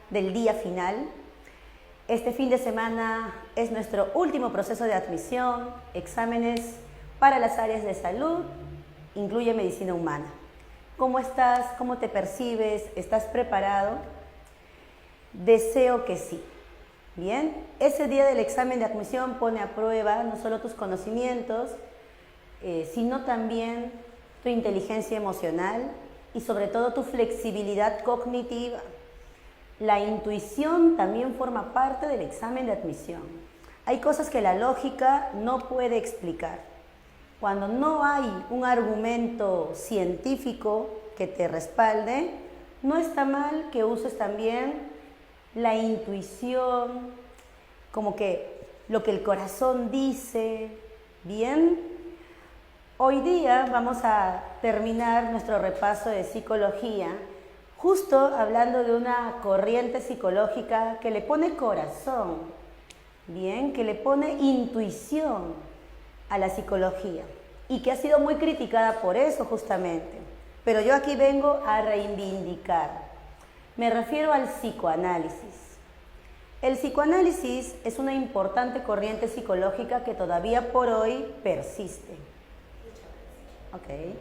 del día final. Este fin de semana es nuestro último proceso de admisión, exámenes para las áreas de salud, incluye medicina humana. ¿Cómo estás? ¿Cómo te percibes? ¿Estás preparado? Deseo que sí. Bien, ese día del examen de admisión pone a prueba no solo tus conocimientos, sino también tu inteligencia emocional y sobre todo tu flexibilidad cognitiva. La intuición también forma parte del examen de admisión. Hay cosas que la lógica no puede explicar. Cuando no hay un argumento científico que te respalde, no está mal que uses también la intuición, como que lo que el corazón dice. Bien, hoy día vamos a terminar nuestro repaso de psicología, justo hablando de una corriente psicológica que le pone corazón, bien, que le pone intuición a la psicología y que ha sido muy criticada por eso justamente. Pero yo aquí vengo a reivindicar. Me refiero al psicoanálisis. El psicoanálisis es una importante corriente psicológica que todavía por hoy persiste. Ok.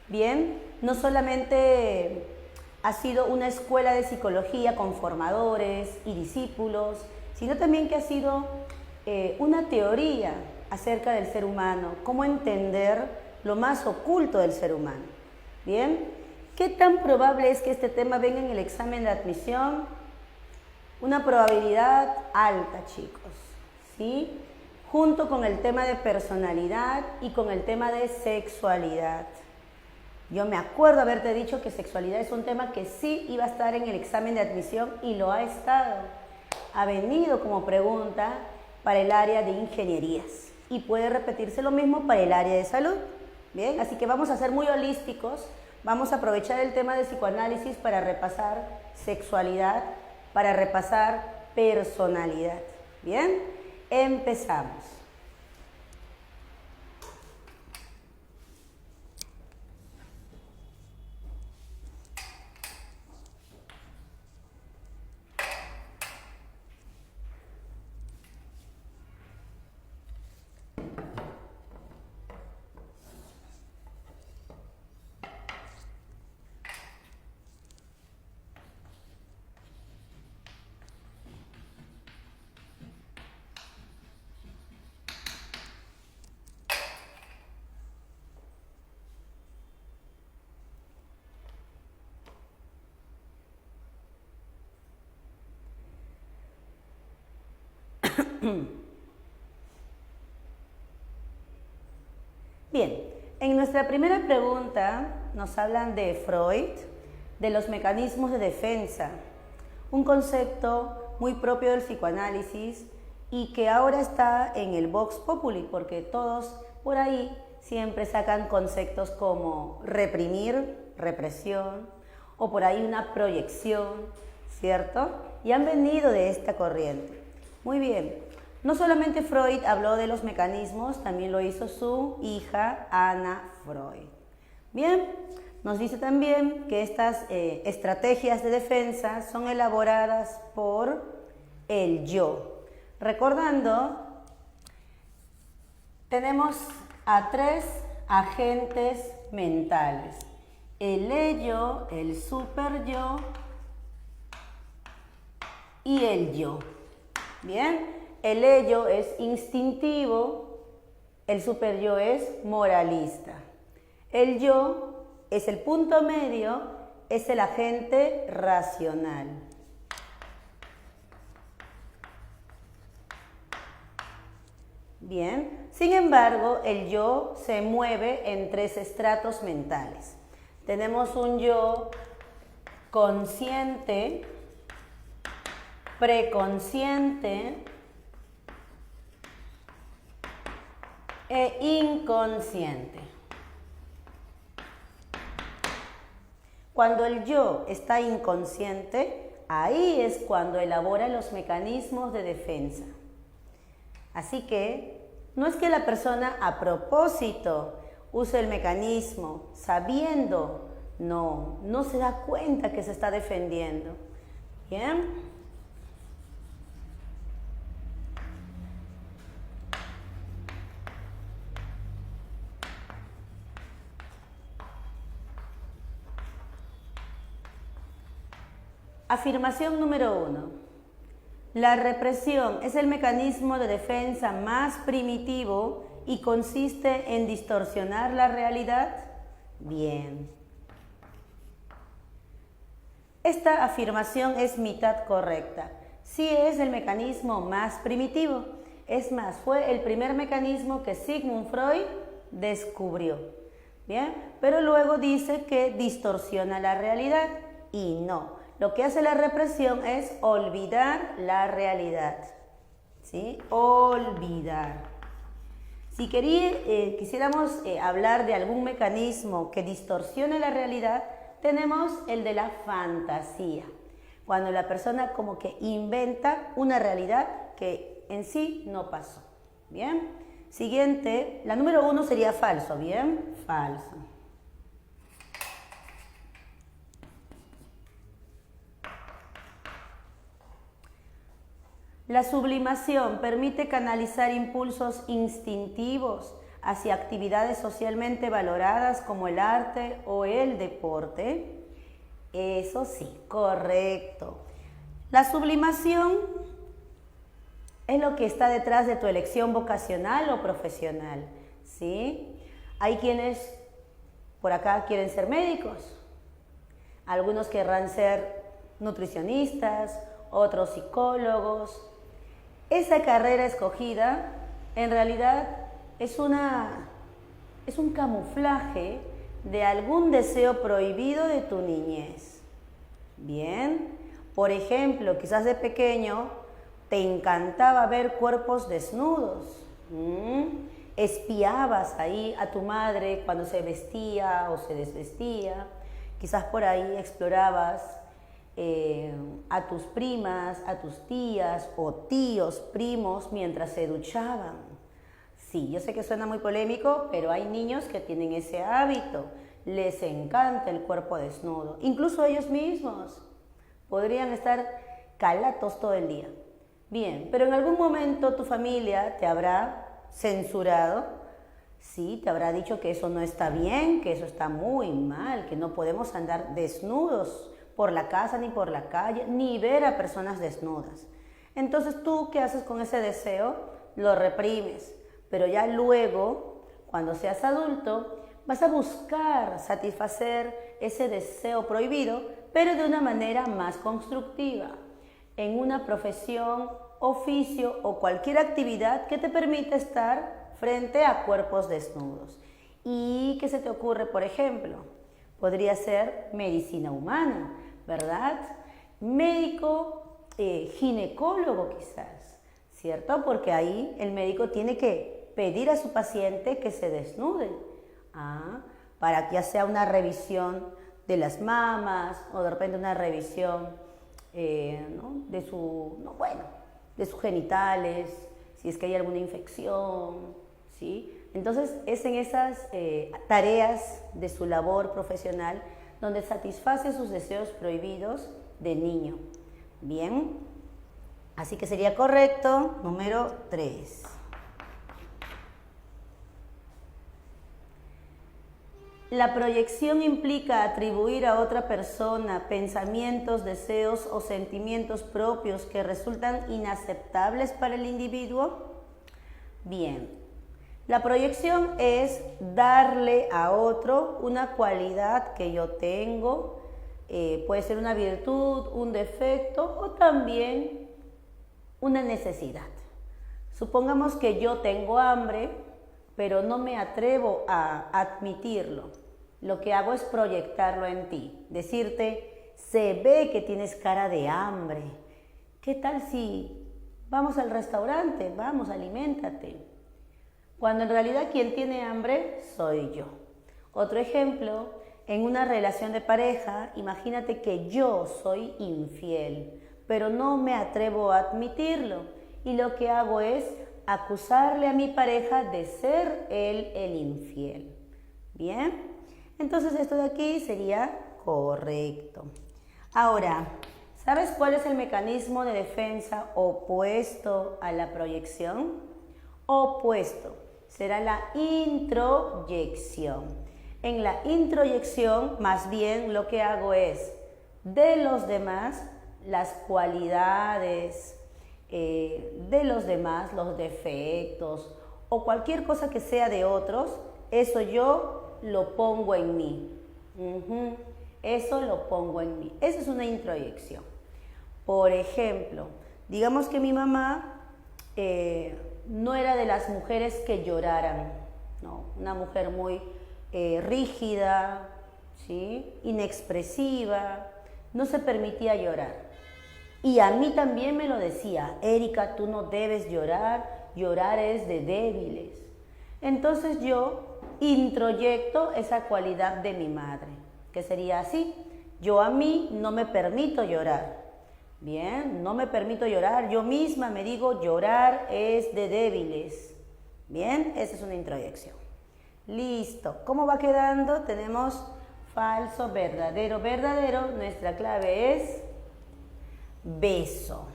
Bien, no solamente ha sido una escuela de psicología con formadores y discípulos, sino también que ha sido una teoría acerca del ser humano, cómo entender lo más oculto del ser humano. Bien, ¿qué tan probable es que este tema venga en el examen de admisión? Una probabilidad alta, chicos, ¿sí? Junto con el tema de personalidad y con el tema de sexualidad. Yo me acuerdo haberte dicho que sexualidad es un tema que sí iba a estar en el examen de admisión y lo ha estado. Ha venido como pregunta para el área de ingenierías y puede repetirse lo mismo para el área de salud. Bien, así que vamos a ser muy holísticos, vamos a aprovechar el tema de psicoanálisis para repasar sexualidad, para repasar personalidad. Bien, empezamos. Bien, en nuestra primera pregunta nos hablan de Freud, de los mecanismos de defensa, un concepto muy propio del psicoanálisis y que ahora está en el Vox Populi, porque todos por ahí siempre sacan conceptos como reprimir, represión, o por ahí una proyección, ¿cierto? Y han venido de esta corriente. Muy bien, no solamente Freud habló de los mecanismos, también lo hizo su hija Ana Freud. Bien, nos dice también que estas estrategias de defensa son elaboradas por el yo. Recordando, tenemos a 3 agentes mentales: el ello, el superyo y el yo. Bien, el ello es instintivo, el superyo es moralista. El yo es el punto medio, es el agente racional. Bien, sin embargo, el yo se mueve en 3 estratos mentales. Tenemos un yo consciente, preconsciente e inconsciente. Cuando el yo está inconsciente, ahí es cuando elabora los mecanismos de defensa. Así que no es que la persona a propósito usa el mecanismo sabiendo, no se da cuenta que se está defendiendo. ¿Bien? Afirmación número 1. La represión es el mecanismo de defensa más primitivo y consiste en distorsionar la realidad. Bien. Esta afirmación es mitad correcta. Sí es el mecanismo más primitivo. Es más, fue el primer mecanismo que Sigmund Freud descubrió. Bien, pero luego dice que distorsiona la realidad y no. Lo que hace la represión es olvidar la realidad, ¿sí? Olvidar. Si quisiéramos hablar de algún mecanismo que distorsione la realidad, tenemos el de la fantasía. Cuando la persona como que inventa una realidad que en sí no pasó. ¿Bien? Siguiente, la número 1 sería falso, ¿bien? Falso. La sublimación permite canalizar impulsos instintivos hacia actividades socialmente valoradas como el arte o el deporte. Eso sí, correcto. La sublimación es lo que está detrás de tu elección vocacional o profesional, ¿sí? Hay quienes por acá quieren ser médicos, algunos querrán ser nutricionistas, otros psicólogos. Esa carrera escogida en realidad es un camuflaje de algún deseo prohibido de tu niñez. Bien, por ejemplo, quizás de pequeño te encantaba ver cuerpos desnudos. Espiabas ahí a tu madre cuando se vestía o se desvestía. Quizás por ahí explorabas a tus primas, a tus tías o tíos, primos, mientras se duchaban. Sí, yo sé que suena muy polémico, pero hay niños que tienen ese hábito. Les encanta el cuerpo desnudo. Incluso ellos mismos podrían estar calatos todo el día. Bien, pero en algún momento tu familia te habrá censurado, sí, te habrá dicho que eso no está bien, que eso está muy mal, que no podemos andar desnudos por la casa ni por la calle, ni ver a personas desnudas. Entonces, ¿tú qué haces con ese deseo? Lo reprimes, pero ya luego, cuando seas adulto, vas a buscar satisfacer ese deseo prohibido, pero de una manera más constructiva, en una profesión, oficio o cualquier actividad que te permita estar frente a cuerpos desnudos. ¿Y qué se te ocurre, por ejemplo? Podría ser medicina humana, ¿verdad? Médico, ginecólogo quizás, ¿cierto? Porque ahí el médico tiene que pedir a su paciente que se desnude, para que ya sea una revisión de las mamas o de repente una revisión de sus genitales, si es que hay alguna infección, ¿sí? Entonces es en esas tareas de su labor profesional donde satisface sus deseos prohibidos de niño. Bien, así que sería correcto número 3. La proyección implica atribuir a otra persona pensamientos, deseos o sentimientos propios que resultan inaceptables para el individuo. Bien, la proyección es darle a otro una cualidad que yo tengo, puede ser una virtud, un defecto o también una necesidad. Supongamos que yo tengo hambre, pero no me atrevo a admitirlo. Lo que hago es proyectarlo en ti, decirte, se ve que tienes cara de hambre. ¿Qué tal si vamos al restaurante? Vamos, aliméntate. Cuando en realidad quien tiene hambre soy yo. Otro ejemplo, en una relación de pareja, imagínate que yo soy infiel, pero no me atrevo a admitirlo. Y lo que hago es acusarle a mi pareja de ser él el infiel. Bien, entonces esto de aquí sería correcto. Ahora, ¿sabes cuál es el mecanismo de defensa opuesto a la proyección? Opuesto, será la introyección. En la introyección, más bien lo que hago es, de los demás, las cualidades de los demás, los defectos o cualquier cosa que sea de otros, eso yo lo pongo en mí. Eso lo pongo en mí. Esa es una introyección. Por ejemplo, digamos que mi mamá no era de las mujeres que lloraran, ¿no? Una mujer muy rígida, ¿sí? Inexpresiva, no se permitía llorar. Y a mí también me lo decía, Erika, tú no debes llorar, llorar es de débiles. Entonces yo introyecto esa cualidad de mi madre, que sería así, yo a mí no me permito llorar. Bien, no me permito llorar, yo misma me digo llorar es de débiles. Bien, esa es una introyección. Listo, ¿cómo va quedando? Tenemos falso, verdadero, verdadero, nuestra clave es beso.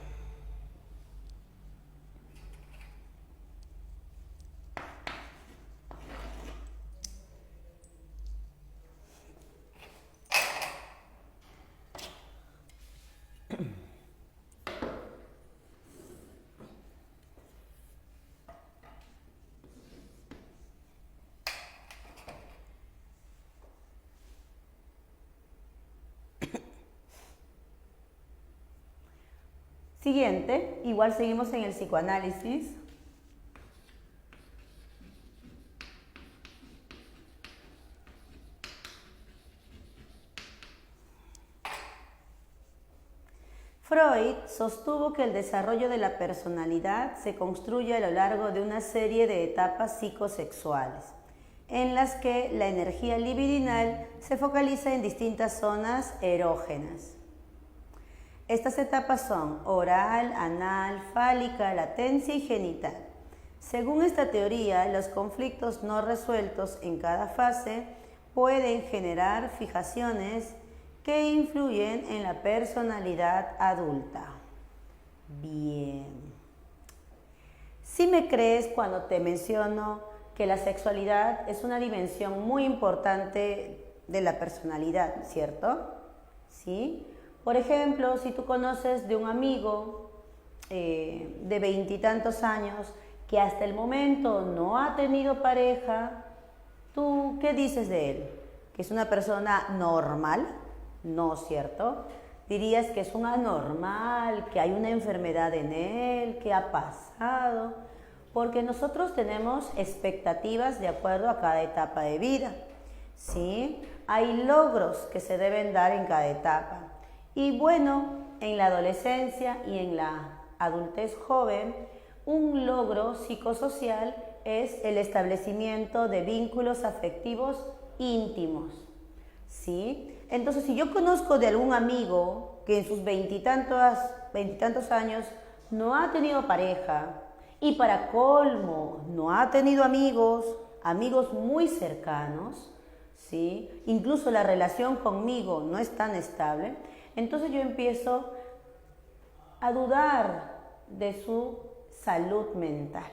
Siguiente, igual seguimos en el psicoanálisis. Freud sostuvo que el desarrollo de la personalidad se construye a lo largo de una serie de etapas psicosexuales, en las que la energía libidinal se focaliza en distintas zonas erógenas. Estas etapas son oral, anal, fálica, latencia y genital. Según esta teoría, los conflictos no resueltos en cada fase pueden generar fijaciones que influyen en la personalidad adulta. Bien. ¿Sí me crees cuando te menciono que la sexualidad es una dimensión muy importante de la personalidad, cierto? ¿Sí? Por ejemplo, si tú conoces de un amigo de 20 y tantos años que hasta el momento no ha tenido pareja, ¿tú qué dices de él? ¿Que es una persona normal? No, ¿cierto? Dirías que es un anormal, que hay una enfermedad en él, que ha pasado, porque nosotros tenemos expectativas de acuerdo a cada etapa de vida, ¿sí? Hay logros que se deben dar en cada etapa. Y bueno, en la adolescencia y en la adultez joven, un logro psicosocial es el establecimiento de vínculos afectivos íntimos, ¿sí? Entonces, si yo conozco de algún amigo que en sus veintitantos años no ha tenido pareja y para colmo no ha tenido amigos muy cercanos, ¿sí? Incluso la relación conmigo no es tan estable, entonces yo empiezo a dudar de su salud mental.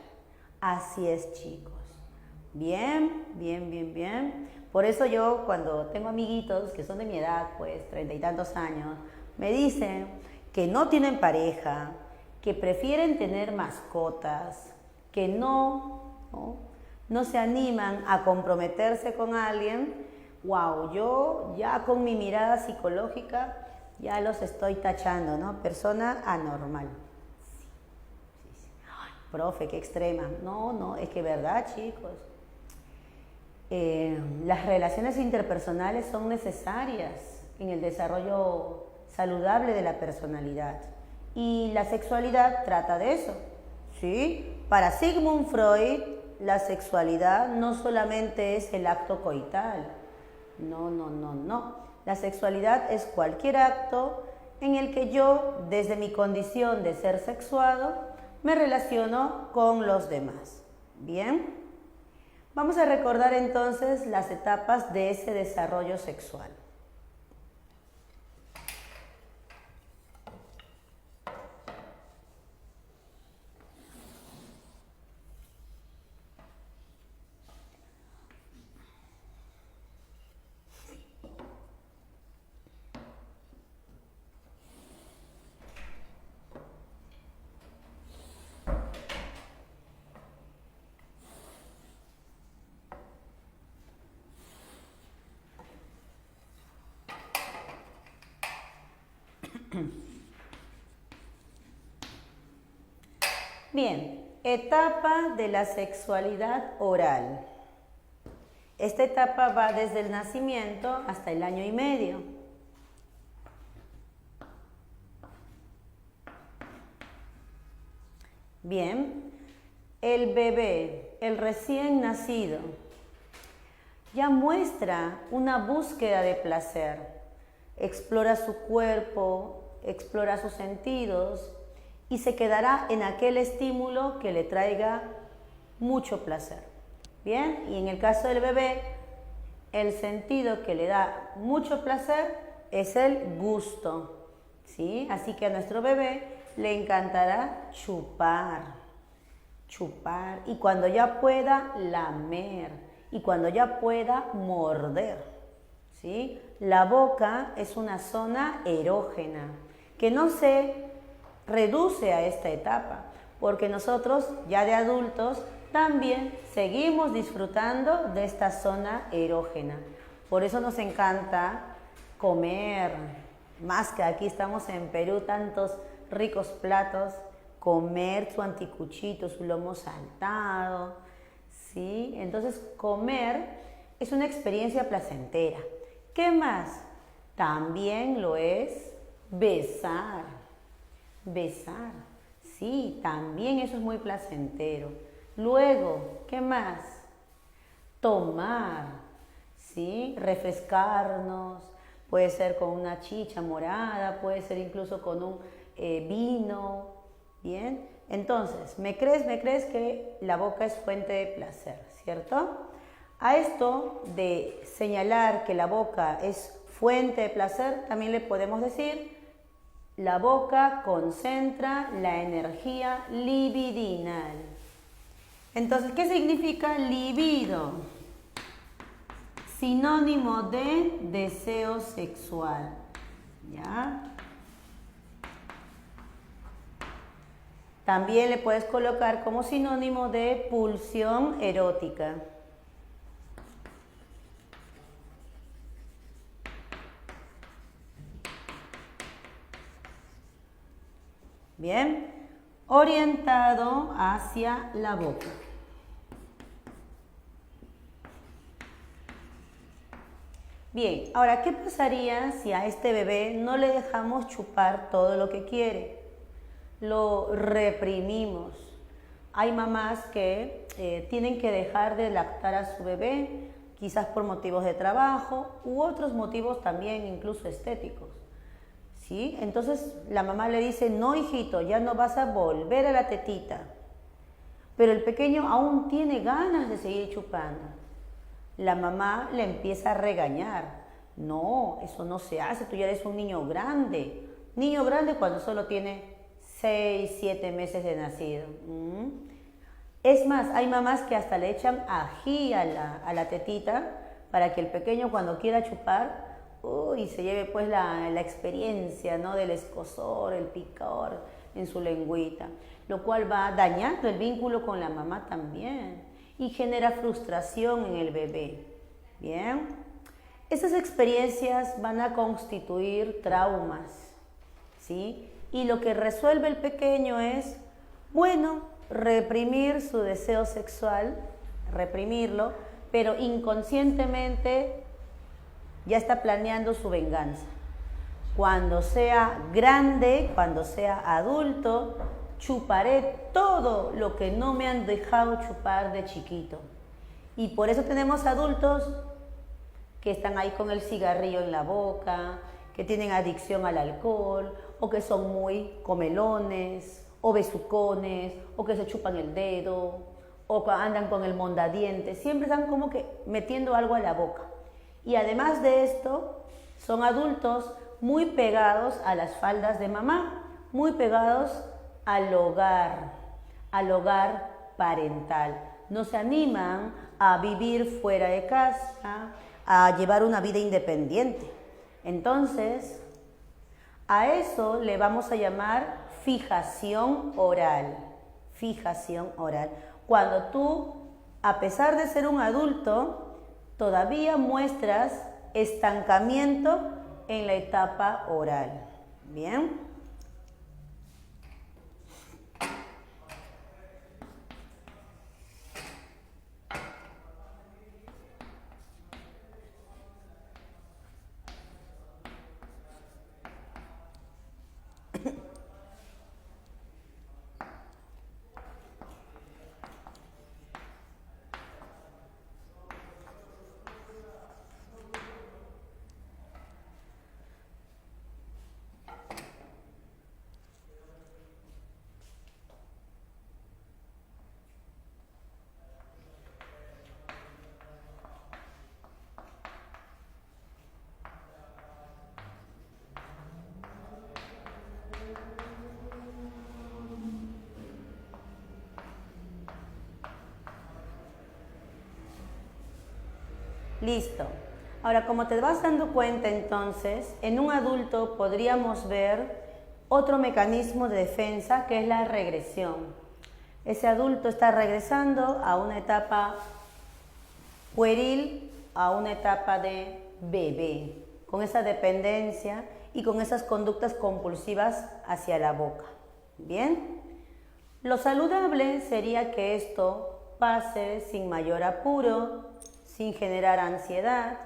Así es, chicos. Bien, bien, bien, bien. Por eso yo cuando tengo amiguitos que son de mi edad, pues 30 y tantos años, me dicen que no tienen pareja, que prefieren tener mascotas, que no se animan a comprometerse con alguien. Wow, yo ya con mi mirada psicológica ya los estoy tachando, ¿no? Persona anormal. Sí. Ay, profe, qué extrema. No, es que verdad, chicos. Las relaciones interpersonales son necesarias en el desarrollo saludable de la personalidad. Y la sexualidad trata de eso, ¿sí? Para Sigmund Freud, la sexualidad no solamente es el acto coital. No. La sexualidad es cualquier acto en el que yo, desde mi condición de ser sexuado, me relaciono con los demás. ¿Bien? Vamos a recordar entonces las etapas de ese desarrollo sexual. Bien, etapa de la sexualidad oral. Esta etapa va desde el nacimiento hasta el año y medio. Bien, el bebé, el recién nacido, ya muestra una búsqueda de placer. Explora su cuerpo, explora sus sentidos y se quedará en aquel estímulo que le traiga mucho placer. Bien, y en el caso del bebé, el sentido que le da mucho placer es el gusto, ¿sí? Así que a nuestro bebé le encantará chupar, y cuando ya pueda lamer, y cuando ya pueda morder, ¿sí? La boca es una zona erógena que no se reduce a esta etapa, porque nosotros ya de adultos también seguimos disfrutando de esta zona erógena. Por eso nos encanta comer, más que aquí estamos en Perú, tantos ricos platos, comer su anticuchito, su lomo saltado, ¿sí? Entonces comer es una experiencia placentera. ¿Qué más? También lo es besar. Besar, sí, también eso es muy placentero. Luego, ¿qué más? Tomar, ¿sí? Refrescarnos, puede ser con una chicha morada, puede ser incluso con un vino, ¿bien? Entonces, ¿me crees que la boca es fuente de placer, cierto? A esto de señalar que la boca es fuente de placer, también le podemos decir: la boca concentra la energía libidinal. Entonces, ¿qué significa libido? Sinónimo de deseo sexual. ¿Ya? También le puedes colocar como sinónimo de pulsión erótica. Bien, orientado hacia la boca. Bien, ahora, ¿qué pasaría si a este bebé no le dejamos chupar todo lo que quiere? Lo reprimimos. Hay mamás que tienen que dejar de lactar a su bebé, quizás por motivos de trabajo u otros motivos también, incluso estéticos. ¿Sí? Entonces la mamá le dice: no, hijito, ya no vas a volver a la tetita. Pero el pequeño aún tiene ganas de seguir chupando. La mamá le empieza a regañar: no, eso no se hace, tú ya eres un niño grande. Niño grande cuando solo tiene 6, 7 meses de nacido. Es más, hay mamás que hasta le echan ají a la tetita para que el pequeño, cuando quiera chupar, se lleve pues la experiencia, ¿no?, del escozor, el picor en su lengüita, lo cual va dañando el vínculo con la mamá también y genera frustración en el bebé. Bien, esas experiencias van a constituir traumas, ¿sí? Y lo que resuelve el pequeño es, bueno, reprimir su deseo sexual, reprimirlo, pero inconscientemente ya está planeando su venganza. Cuando sea grande, cuando sea adulto, chuparé todo lo que no me han dejado chupar de chiquito. Y por eso tenemos adultos que están ahí con el cigarrillo en la boca, que tienen adicción al alcohol, o que son muy comelones, o besucones, o que se chupan el dedo, o andan con el mondadientes, siempre están como que metiendo algo a la boca. Y además de esto, son adultos muy pegados a las faldas de mamá, muy pegados al hogar parental. No se animan a vivir fuera de casa, a llevar una vida independiente. Entonces, a eso le vamos a llamar fijación oral. Fijación oral. Cuando tú, a pesar de ser un adulto, todavía muestras estancamiento en la etapa oral. ¿Bien? Listo. Ahora, como te vas dando cuenta entonces, en un adulto podríamos ver otro mecanismo de defensa que es la regresión. Ese adulto está regresando a una etapa pueril, a una etapa de bebé, con esa dependencia y con esas conductas compulsivas hacia la boca. ¿Bien? Lo saludable sería que esto pase sin mayor apuro, sin generar ansiedad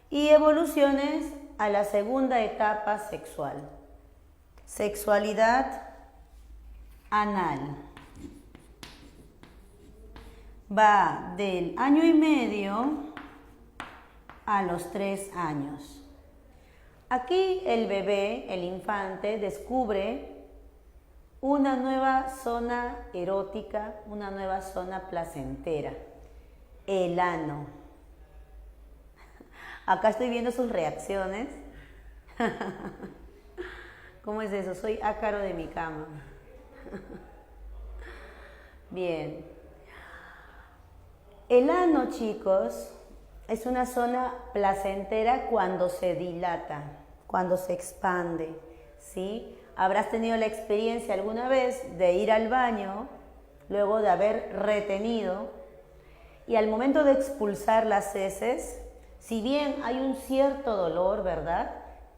y evoluciones a la segunda etapa sexual. Sexualidad anal. Va del 1 año y medio a los 3 años. Aquí el bebé, el infante, descubre una nueva zona erótica, una nueva zona placentera, el ano. Acá estoy viendo sus reacciones. ¿Cómo es eso? Soy ácaro de mi cama. Bien. El ano, chicos, es una zona placentera cuando se dilata, cuando se expande, ¿sí? Habrás tenido la experiencia alguna vez de ir al baño, luego de haber retenido, y al momento de expulsar las heces, si bien hay un cierto dolor, ¿verdad?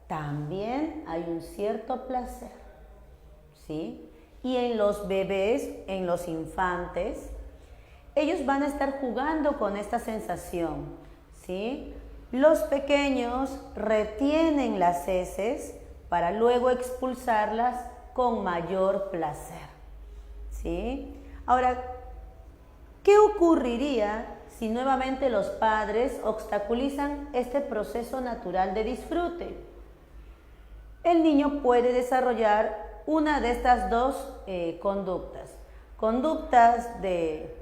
También hay un cierto placer, ¿sí? Y en los bebés, en los infantes, ellos van a estar jugando con esta sensación, ¿sí? Los pequeños retienen las heces para luego expulsarlas con mayor placer, ¿sí? Ahora, ¿qué ocurriría si nuevamente los padres obstaculizan este proceso natural de disfrute? El niño puede desarrollar una de estas dos conductas. Conductas de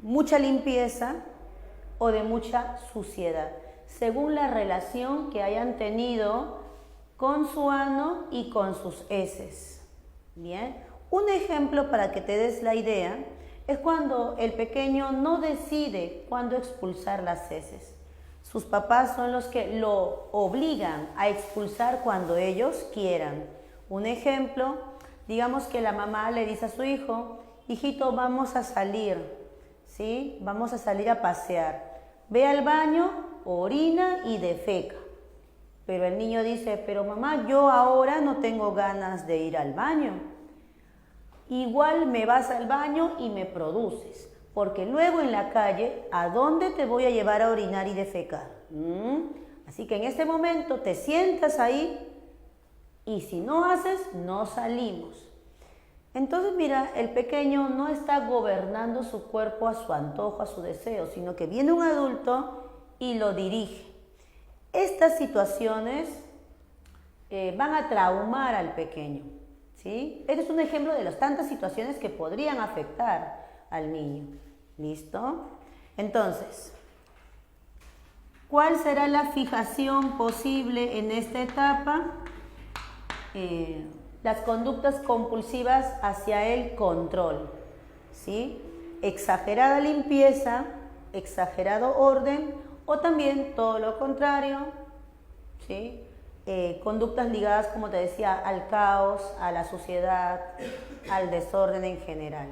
mucha limpieza o de mucha suciedad, según la relación que hayan tenido con su ano y con sus heces. Bien, un ejemplo para que te des la idea es cuando el pequeño no decide cuándo expulsar las heces. Sus papás son los que lo obligan a expulsar cuando ellos quieran. Un ejemplo, digamos que la mamá le dice a su hijo, hijito, vamos a salir, ¿sí? Vamos a salir a pasear. Ve al baño, orina y defeca. Pero el niño dice, pero mamá, yo ahora no tengo ganas de ir al baño. Igual me vas al baño y me produces, porque luego en la calle, ¿a dónde te voy a llevar a orinar y defecar? Así que en este momento te sientas ahí y si no haces, no salimos. Entonces mira, el pequeño no está gobernando su cuerpo a su antojo, a su deseo, sino que viene un adulto y lo dirige. Estas situaciones van a traumar al pequeño, ¿sí? Este es un ejemplo de las tantas situaciones que podrían afectar al niño. ¿Listo? Entonces, ¿cuál será la fijación posible en esta etapa? Las conductas compulsivas hacia el control, ¿sí? Exagerada limpieza, exagerado orden o también todo lo contrario, ¿sí? Conductas ligadas, como te decía, al caos, a la suciedad, al desorden en general.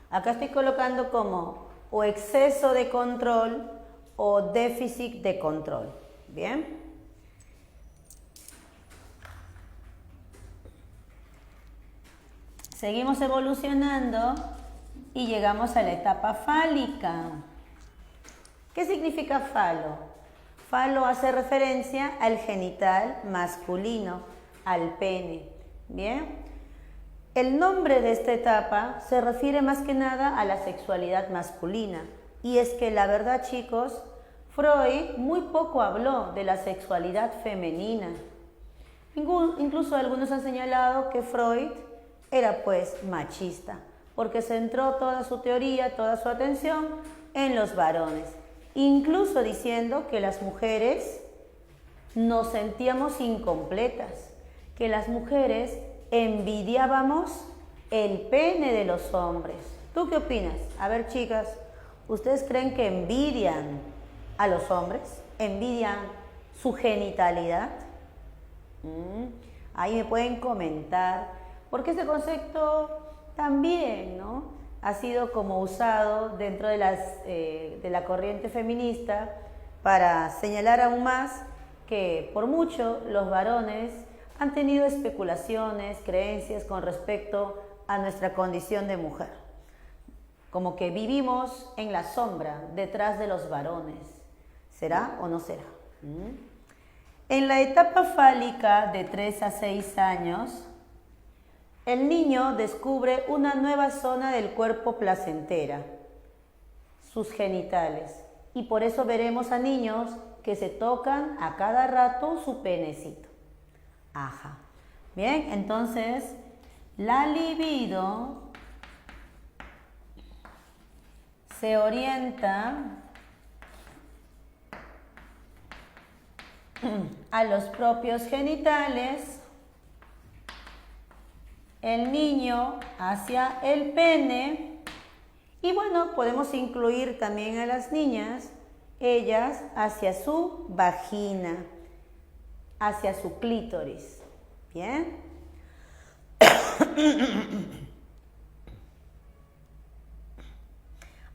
Acá estoy colocando como o exceso de control o déficit de control. ¿Bien? Seguimos evolucionando y llegamos a la etapa fálica. ¿Qué significa falo? Falo hace referencia al genital masculino, al pene. ¿Bien? El nombre de esta etapa se refiere más que nada a la sexualidad masculina. Y es que la verdad, chicos, Freud muy poco habló de la sexualidad femenina. Incluso algunos han señalado que Freud era pues machista, porque centró toda su teoría, toda su atención en los varones. Incluso diciendo que las mujeres nos sentíamos incompletas, que las mujeres envidiábamos el pene de los hombres. ¿Tú qué opinas? A ver, chicas, ¿ustedes creen que envidian a los hombres? ¿Envidian su genitalidad? Ahí me pueden comentar, porque este concepto también, ¿no?, ha sido como usado dentro de la corriente feminista para señalar aún más que por mucho los varones han tenido especulaciones, creencias con respecto a nuestra condición de mujer. Como que vivimos en la sombra, detrás de los varones. ¿Será o no será? En la etapa fálica de 3 a 6 años, el niño descubre una nueva zona del cuerpo placentera, sus genitales. Y por eso veremos a niños que se tocan a cada rato su penecito. Ajá. Bien, entonces la libido se orienta a los propios genitales, el niño hacia el pene y bueno, podemos incluir también a las niñas, ellas hacia su vagina, hacia su clítoris. ¿Bien?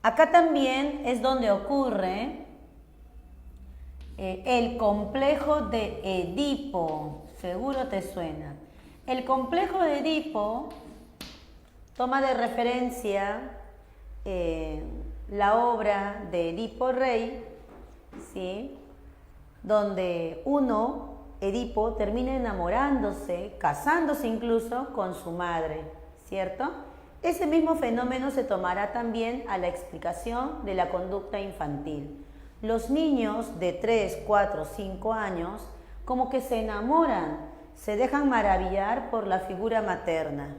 Acá también es donde ocurre el complejo de Edipo. Seguro te suena. El complejo de Edipo toma de referencia la obra de Edipo Rey, ¿sí?, donde Edipo, termina enamorándose, casándose incluso con su madre, ¿cierto? Ese mismo fenómeno se tomará también a la explicación de la conducta infantil. Los niños de 3, 4, 5 años como que se enamoran, se dejan maravillar por la figura materna.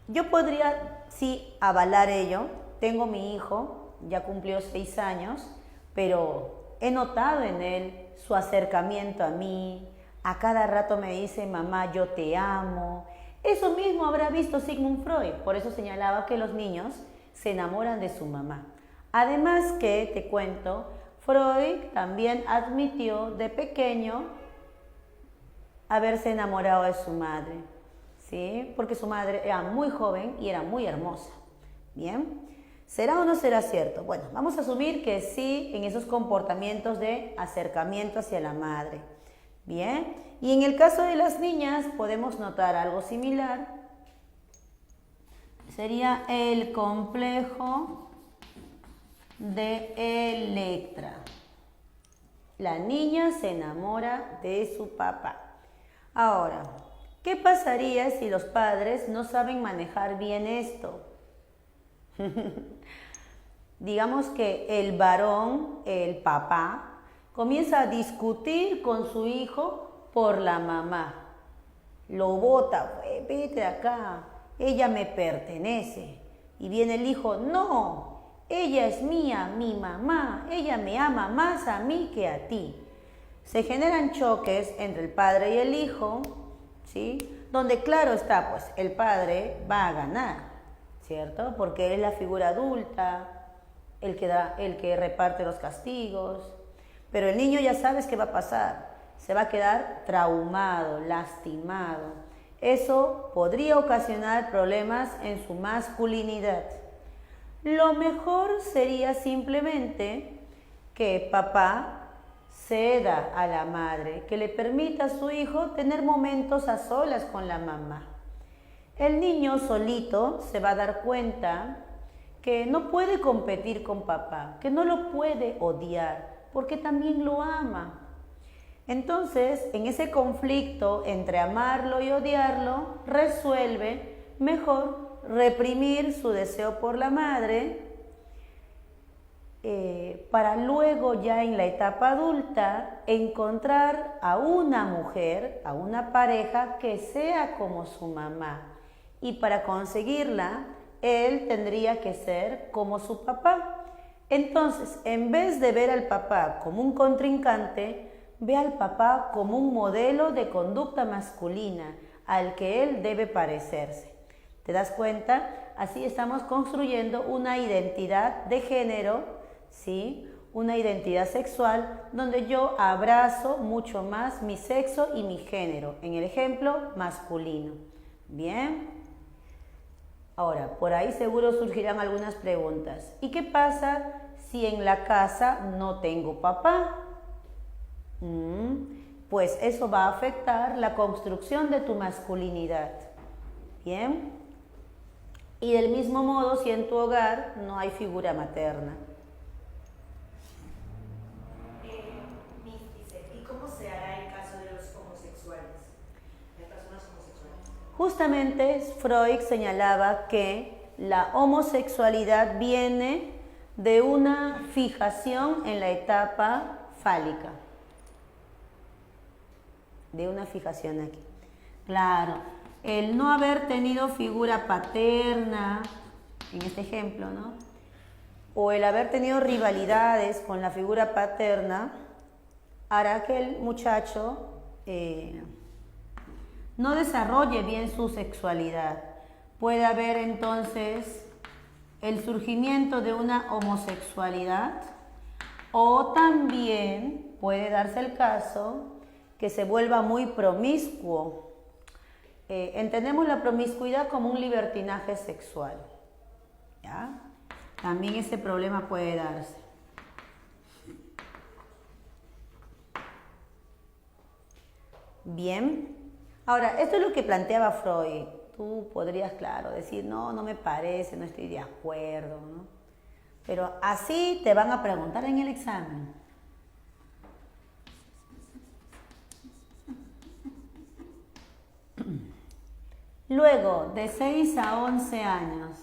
Yo podría, sí, avalar ello. Tengo mi hijo, ya cumplió 6 años, pero he notado en él su acercamiento a mí. A cada rato me dice, mamá, yo te amo. Eso mismo habrá visto Sigmund Freud, por eso señalaba que los niños se enamoran de su mamá. Además que, te cuento, Freud también admitió de pequeño haberse enamorado de su madre, ¿sí?, porque su madre era muy joven y era muy hermosa. ¿Bien? ¿Será o no será cierto? Bueno, vamos a asumir que sí en esos comportamientos de acercamiento hacia la madre. Bien, Y en el caso de las niñas podemos notar algo similar. Sería el complejo de Electra. La niña se enamora de su papá. Ahora, ¿qué pasaría si los padres no saben manejar bien esto? Digamos que el varón, el papá, comienza a discutir con su hijo por la mamá. Lo bota, vete de acá, ella me pertenece. Y viene el hijo, no, ella es mía, mi mamá, ella me ama más a mí que a ti. Se generan choques entre el padre y el hijo, ¿sí? Donde claro está, pues el padre va a ganar, ¿cierto? Porque él es la figura adulta, el que reparte los castigos. Pero el niño ya sabes qué va a pasar, se va a quedar traumado, lastimado. Eso podría ocasionar problemas en su masculinidad. Lo mejor sería simplemente que papá ceda a la madre, que le permita a su hijo tener momentos a solas con la mamá. El niño solito se va a dar cuenta que no puede competir con papá, que no lo puede odiar, porque también lo ama. Entonces, en ese conflicto entre amarlo y odiarlo, resuelve mejor reprimir su deseo por la madre para luego ya en la etapa adulta encontrar a una mujer, a una pareja que sea como su mamá. Y para conseguirla, él tendría que ser como su papá. Entonces, en vez de ver al papá como un contrincante, ve al papá como un modelo de conducta masculina al que él debe parecerse. ¿Te das cuenta? Así estamos construyendo una identidad de género, ¿sí? Una identidad sexual donde yo abrazo mucho más mi sexo y mi género, en el ejemplo masculino. ¿Bien? Ahora, por ahí seguro surgirán algunas preguntas. ¿Y qué pasa si en la casa no tengo papá? Pues eso va a afectar la construcción de tu masculinidad. ¿Bien? Y del mismo modo si en tu hogar no hay figura materna. ¿Y cómo se hará en caso de los homosexuales, de personas homosexuales? Justamente Freud señalaba que la homosexualidad viene de una fijación en la etapa fálica. De una fijación aquí. Claro, el no haber tenido figura paterna, en este ejemplo, ¿no? O el haber tenido rivalidades con la figura paterna, hará que el muchacho no desarrolle bien su sexualidad. Puede haber entonces el surgimiento de una homosexualidad o también puede darse el caso que se vuelva muy promiscuo. Entendemos la promiscuidad como un libertinaje sexual, ¿ya? También ese problema puede darse. Bien. Ahora, esto es lo que planteaba Freud. Tú podrías, claro, decir, no, no me parece, no estoy de acuerdo, ¿no? Pero así te van a preguntar en el examen. Luego, de 6 a 11 años.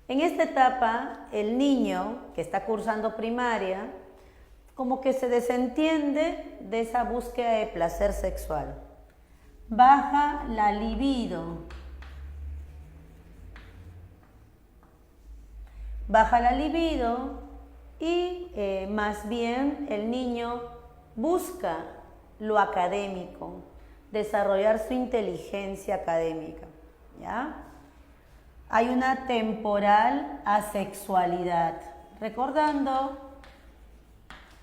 En esta etapa, el niño que está cursando primaria, como que se desentiende de esa búsqueda de placer sexual. Baja la libido. Baja la libido y más bien el niño busca lo académico, desarrollar su inteligencia académica, ¿ya? Hay una temporal asexualidad. Recordando,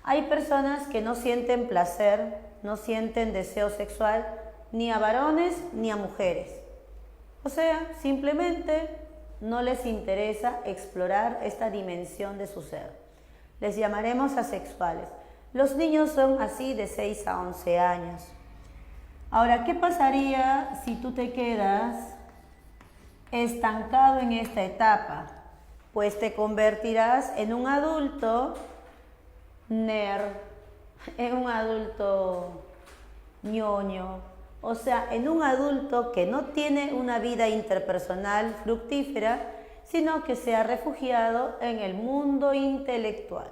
hay personas que no sienten placer, no sienten deseo sexual ni a varones ni a mujeres. O sea, simplemente no les interesa explorar esta dimensión de su ser. Les llamaremos asexuales. Los niños son así de 6 a 11 años. Ahora, ¿qué pasaría si tú te quedas estancado en esta etapa? Pues te convertirás en un adulto nerd, en un adulto ñoño, o sea, en un adulto que no tiene una vida interpersonal fructífera, sino que se ha refugiado en el mundo intelectual.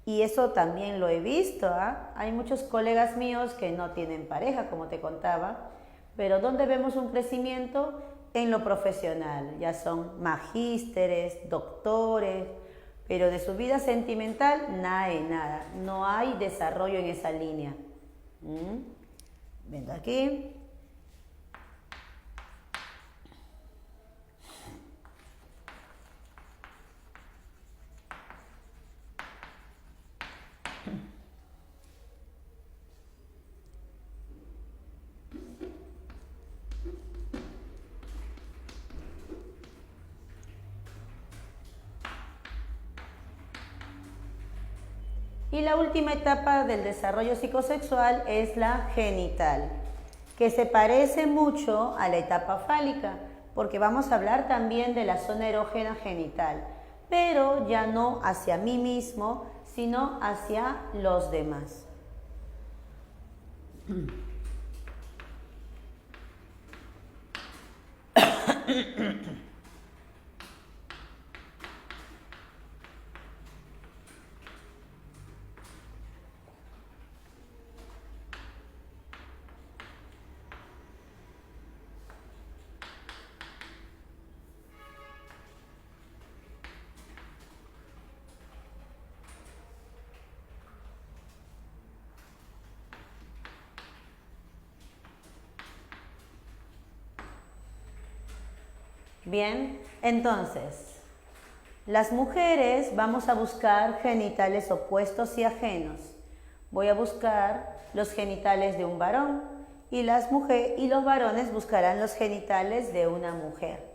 Y eso también lo he visto, ¿ah? Hay muchos colegas míos que no tienen pareja, como te contaba, pero ¿dónde vemos un crecimiento? En lo profesional, ya son magísteres, doctores, pero de su vida sentimental nada, no hay desarrollo en esa línea. Venga aquí. Y la última etapa del desarrollo psicosexual es la genital, que se parece mucho a la etapa fálica, porque vamos a hablar también de la zona erógena genital, pero ya no hacia mí mismo, sino hacia los demás. Bien, entonces, las mujeres vamos a buscar genitales opuestos y ajenos. Voy a buscar los genitales de un varón y los varones buscarán los genitales de una mujer.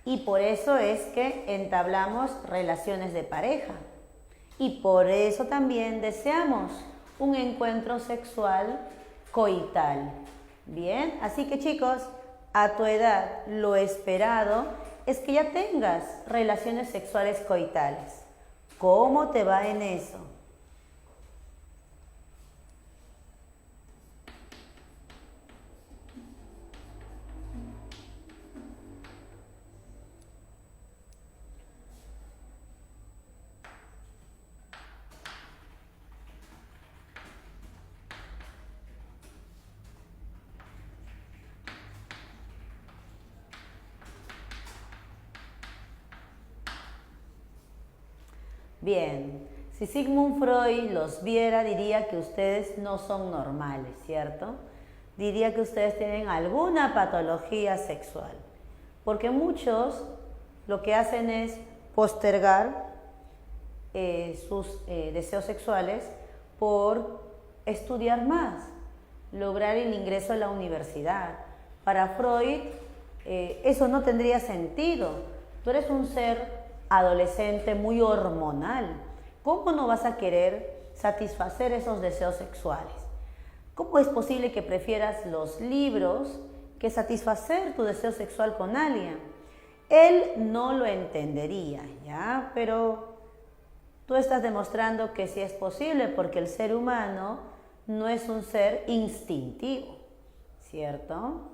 Y por eso es que entablamos relaciones de pareja. Y por eso también deseamos un encuentro sexual coital. Bien, así que chicos, a tu edad lo esperado es que ya tengas relaciones sexuales coitales. ¿Cómo te va en eso? Bien, si Sigmund Freud los viera, diría que ustedes no son normales, ¿cierto? Diría que ustedes tienen alguna patología sexual, porque muchos lo que hacen es postergar sus deseos sexuales por estudiar más, lograr el ingreso a la universidad. Para Freud eso no tendría sentido. Tú eres un ser adolescente muy hormonal. ¿Cómo no vas a querer satisfacer esos deseos sexuales? ¿Cómo es posible que prefieras los libros que satisfacer tu deseo sexual con alguien? Él no lo entendería, ¿ya? Pero tú estás demostrando que sí es posible porque el ser humano no es un ser instintivo, ¿cierto?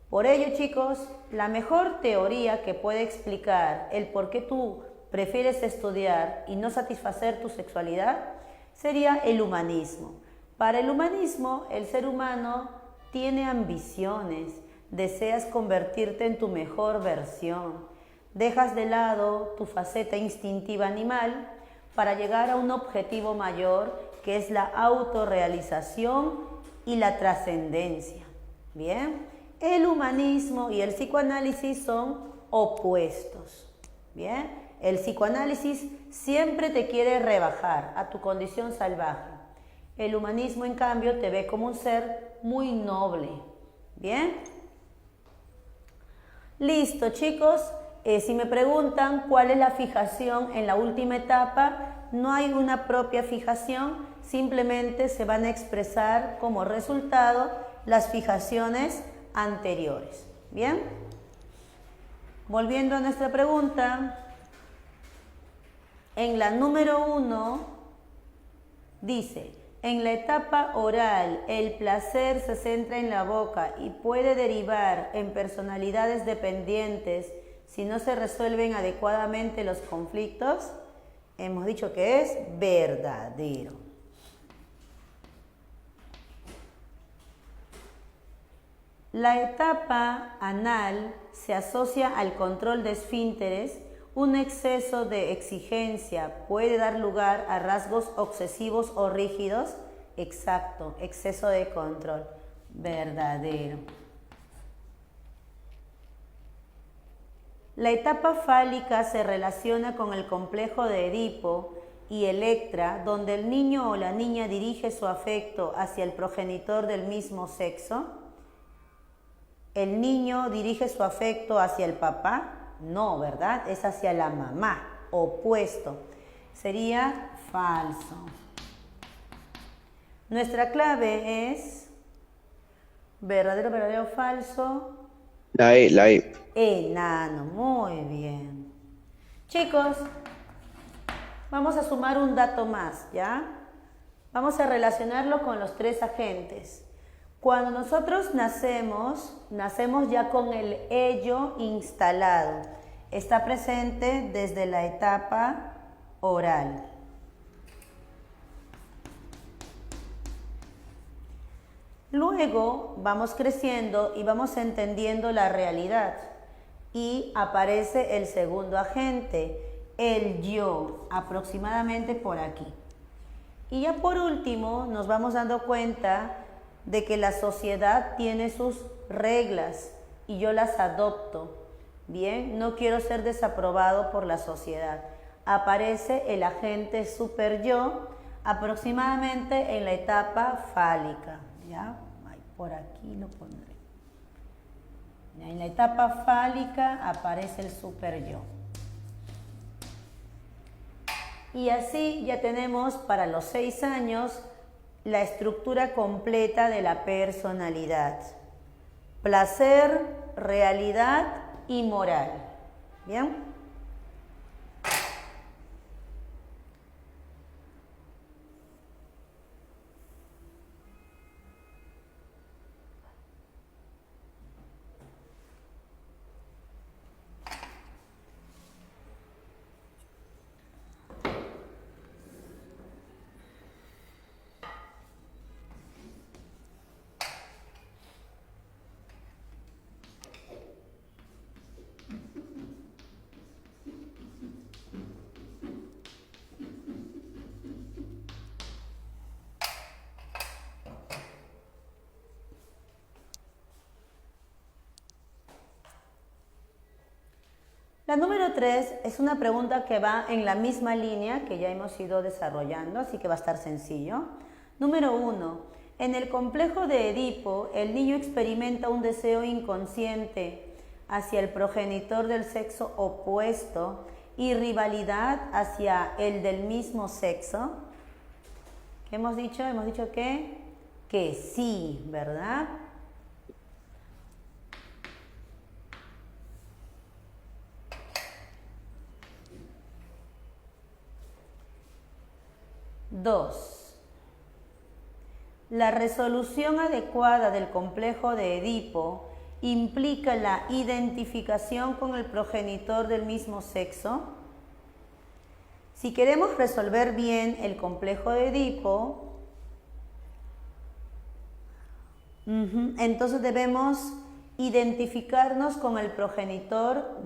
Por ello, chicos, la mejor teoría que puede explicar el por qué tú prefieres estudiar y no satisfacer tu sexualidad sería el humanismo. Para el humanismo, el ser humano tiene ambiciones, deseas convertirte en tu mejor versión, dejas de lado tu faceta instintiva animal para llegar a un objetivo mayor que es la autorrealización y la trascendencia. Bien. El humanismo y el psicoanálisis son opuestos. Bien, el psicoanálisis siempre te quiere rebajar a tu condición salvaje. El humanismo, en cambio, te ve como un ser muy noble. Bien. Listo, chicos. Si me preguntan cuál es la fijación en la última etapa, no hay una propia fijación, simplemente se van a expresar como resultado las fijaciones anteriores. ¿Bien? Volviendo a nuestra pregunta, en la número 1 dice, en la etapa oral el placer se centra en la boca y puede derivar en personalidades dependientes si no se resuelven adecuadamente los conflictos. Hemos dicho que es verdadero. La etapa anal se asocia al control de esfínteres. Un exceso de exigencia puede dar lugar a rasgos obsesivos o rígidos. Exacto, exceso de control. Verdadero. La etapa fálica se relaciona con el complejo de Edipo y Electra, donde el niño o la niña dirige su afecto hacia el progenitor del mismo sexo. ¿El niño dirige su afecto hacia el papá? No, ¿verdad? Es hacia la mamá, opuesto. Sería falso. Nuestra clave es verdadero, verdadero, falso. La E, la E. Enano, muy bien. Chicos, vamos a sumar un dato más, ¿ya? Vamos a relacionarlo con los 3 agentes. Cuando nosotros nacemos ya con el ello instalado. Está presente desde la etapa oral. Luego vamos creciendo y vamos entendiendo la realidad. Y aparece el segundo agente, el yo, aproximadamente por aquí. Y ya por último nos vamos dando cuenta de que la sociedad tiene sus reglas y yo las adopto. Bien, no quiero ser desaprobado por la sociedad. Aparece el agente super yo aproximadamente en la etapa fálica. ¿Ya? Por aquí lo pondré. En la etapa fálica aparece el super yo. Y así ya tenemos para los 6 años la estructura completa de la personalidad. Placer, realidad y moral. ¿Bien? La número 3 es una pregunta que va en la misma línea que ya hemos ido desarrollando, así que va a estar sencillo. Número 1. En el complejo de Edipo, el niño experimenta un deseo inconsciente hacia el progenitor del sexo opuesto y rivalidad hacia el del mismo sexo. ¿Qué hemos dicho? Hemos dicho que sí, ¿verdad? Dos, la resolución adecuada del complejo de Edipo implica la identificación con el progenitor del mismo sexo. Si queremos resolver bien el complejo de Edipo, entonces debemos identificarnos con el progenitor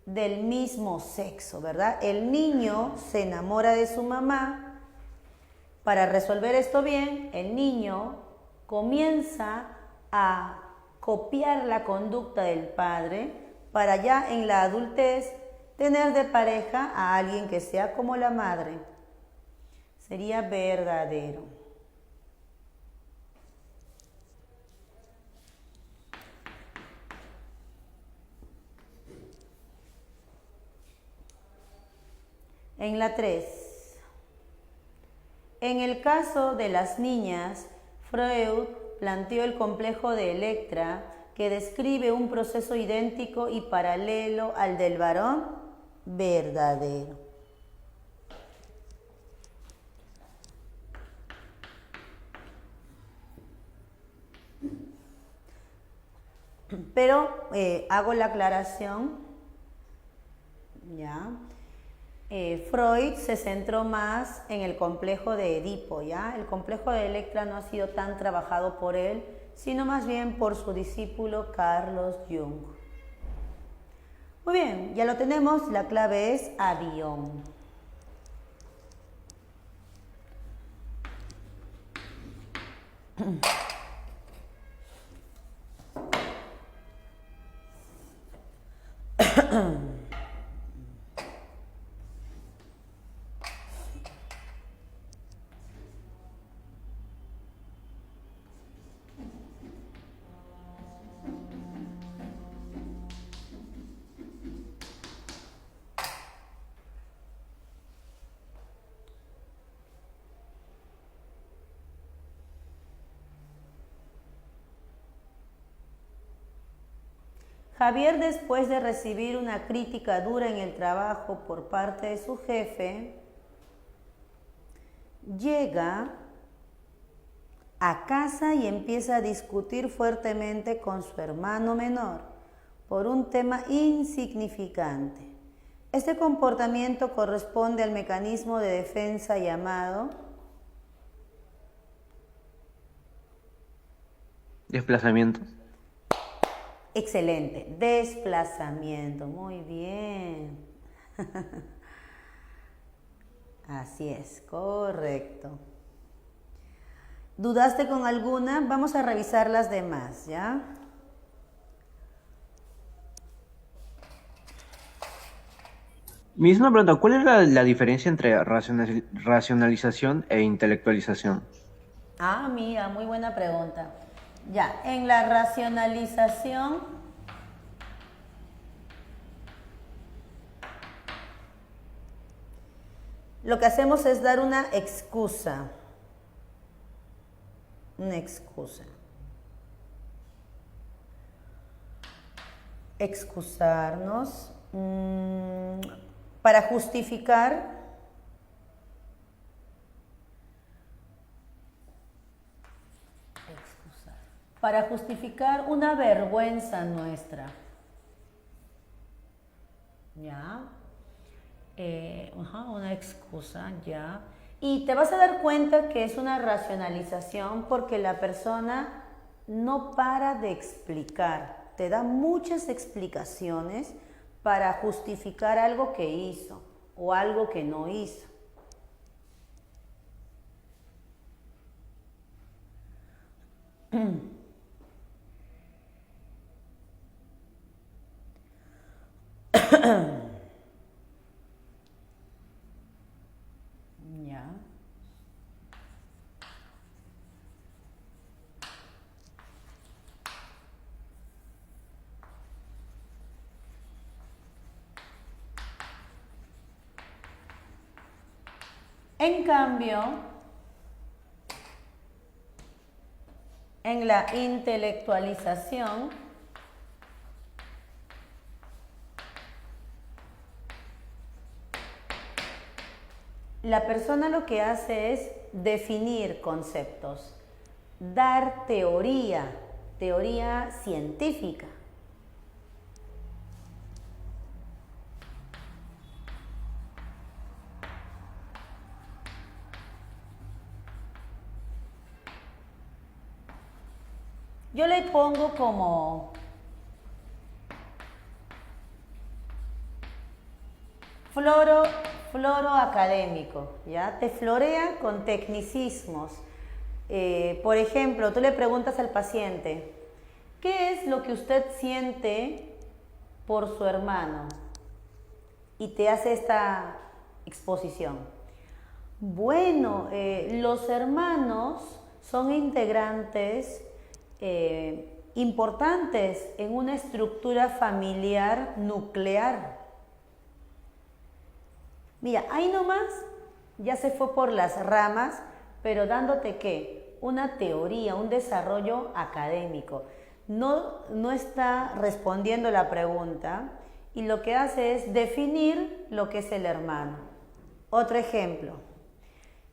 del mismo sexo, ¿verdad? El niño se enamora de su mamá. Para resolver esto bien, el niño comienza a copiar la conducta del padre para ya en la adultez tener de pareja a alguien que sea como la madre. Sería verdadero. En la 3, En el caso de las niñas, Freud planteó el complejo de Electra, que describe un proceso idéntico y paralelo al del varón verdadero. Pero hago la aclaración, ¿ya? Freud se centró más en el complejo de Edipo, ¿ya? El complejo de Electra no ha sido tan trabajado por él, sino más bien por su discípulo Carlos Jung. Muy bien, ya lo tenemos, la clave es avión. Javier, después de recibir una crítica dura en el trabajo por parte de su jefe, llega a casa y empieza a discutir fuertemente con su hermano menor por un tema insignificante. Este comportamiento corresponde al mecanismo de defensa llamado desplazamiento. excelente, desplazamiento, muy bien. Así es, correcto. ¿Dudaste con alguna? Vamos a revisar las demás, ¿ya? Misma pregunta, ¿cuál es la diferencia entre racionalización e intelectualización? Ah, mira, muy buena pregunta. Ya, en la racionalización, lo que hacemos es dar una excusa. Una excusa. Excusarnos para justificar una vergüenza nuestra. ¿Ya? Una excusa, ya. Y te vas a dar cuenta que es una racionalización porque la persona no para de explicar. Te da muchas explicaciones para justificar algo que hizo o algo que no hizo. Ya. En cambio, en la intelectualización, la persona lo que hace es definir conceptos, dar teoría científica. Yo le pongo como floro académico, ¿ya? Te florea con tecnicismos. Por ejemplo, tú le preguntas al paciente, ¿qué es lo que usted siente por su hermano? Y te hace esta exposición. Bueno, los hermanos son integrantes importantes en una estructura familiar nuclear. Mira, ahí nomás ya se fue por las ramas, pero dándote ¿qué? Una teoría, un desarrollo académico. No está respondiendo la pregunta y lo que hace es definir lo que es el hermano. Otro ejemplo.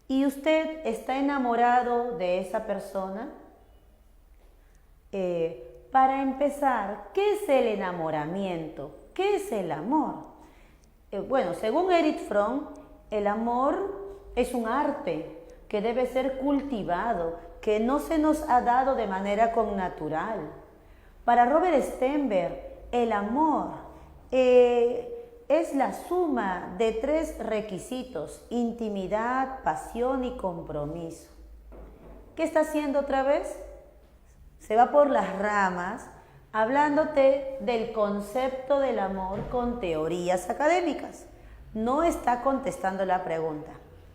¿Y usted está enamorado de esa persona? Para empezar, ¿qué es el enamoramiento? ¿Qué es el amor? Bueno, según Erich Fromm, el amor es un arte que debe ser cultivado, que no se nos ha dado de manera connatural. Para Robert Stenberg, el amor es la suma de 3 requisitos: intimidad, pasión y compromiso. ¿Qué está haciendo otra vez? Se va por las ramas hablándote del concepto del amor con teorías académicas. No está contestando la pregunta.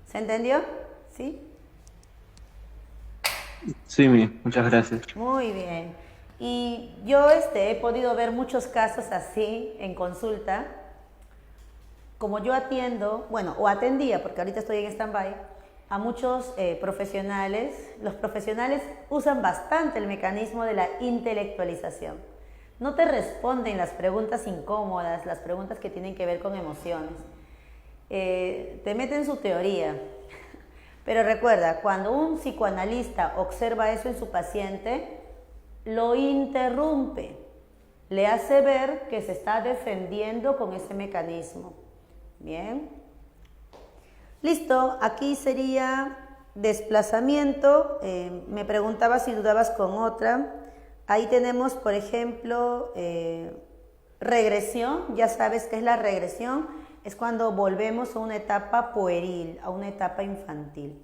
¿Se entendió? ¿Sí? Sí, muchas gracias. Muy bien. Y yo he podido ver muchos casos así en consulta. Como yo atiendo, bueno, o atendía, porque ahorita estoy en stand-by, a muchos profesionales. Los profesionales usan bastante el mecanismo de la intelectualización. No te responden las preguntas incómodas, las preguntas que tienen que ver con emociones. Te meten su teoría. Pero recuerda, cuando un psicoanalista observa eso en su paciente, lo interrumpe, le hace ver que se está defendiendo con ese mecanismo. Bien. Listo, aquí sería desplazamiento. Me preguntaba si dudabas con otra. Ahí tenemos, por ejemplo, regresión. Ya sabes qué es la regresión. Es cuando volvemos a una etapa pueril, a una etapa infantil.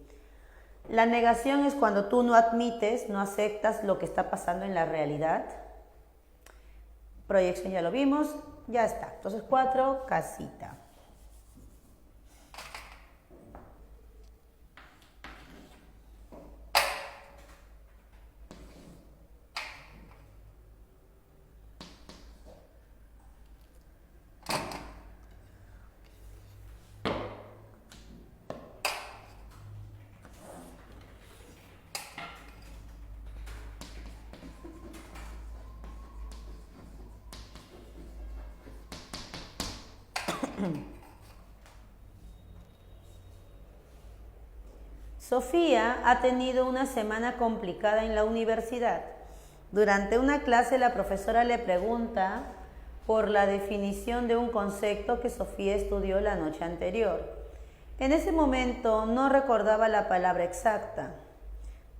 La negación es cuando tú no admites, no aceptas lo que está pasando en la realidad. Proyección ya lo vimos, ya está. Entonces 4, casita. Sofía ha tenido una semana complicada en la universidad. Durante una clase la profesora le pregunta por la definición de un concepto que Sofía estudió la noche anterior. En ese momento no recordaba la palabra exacta,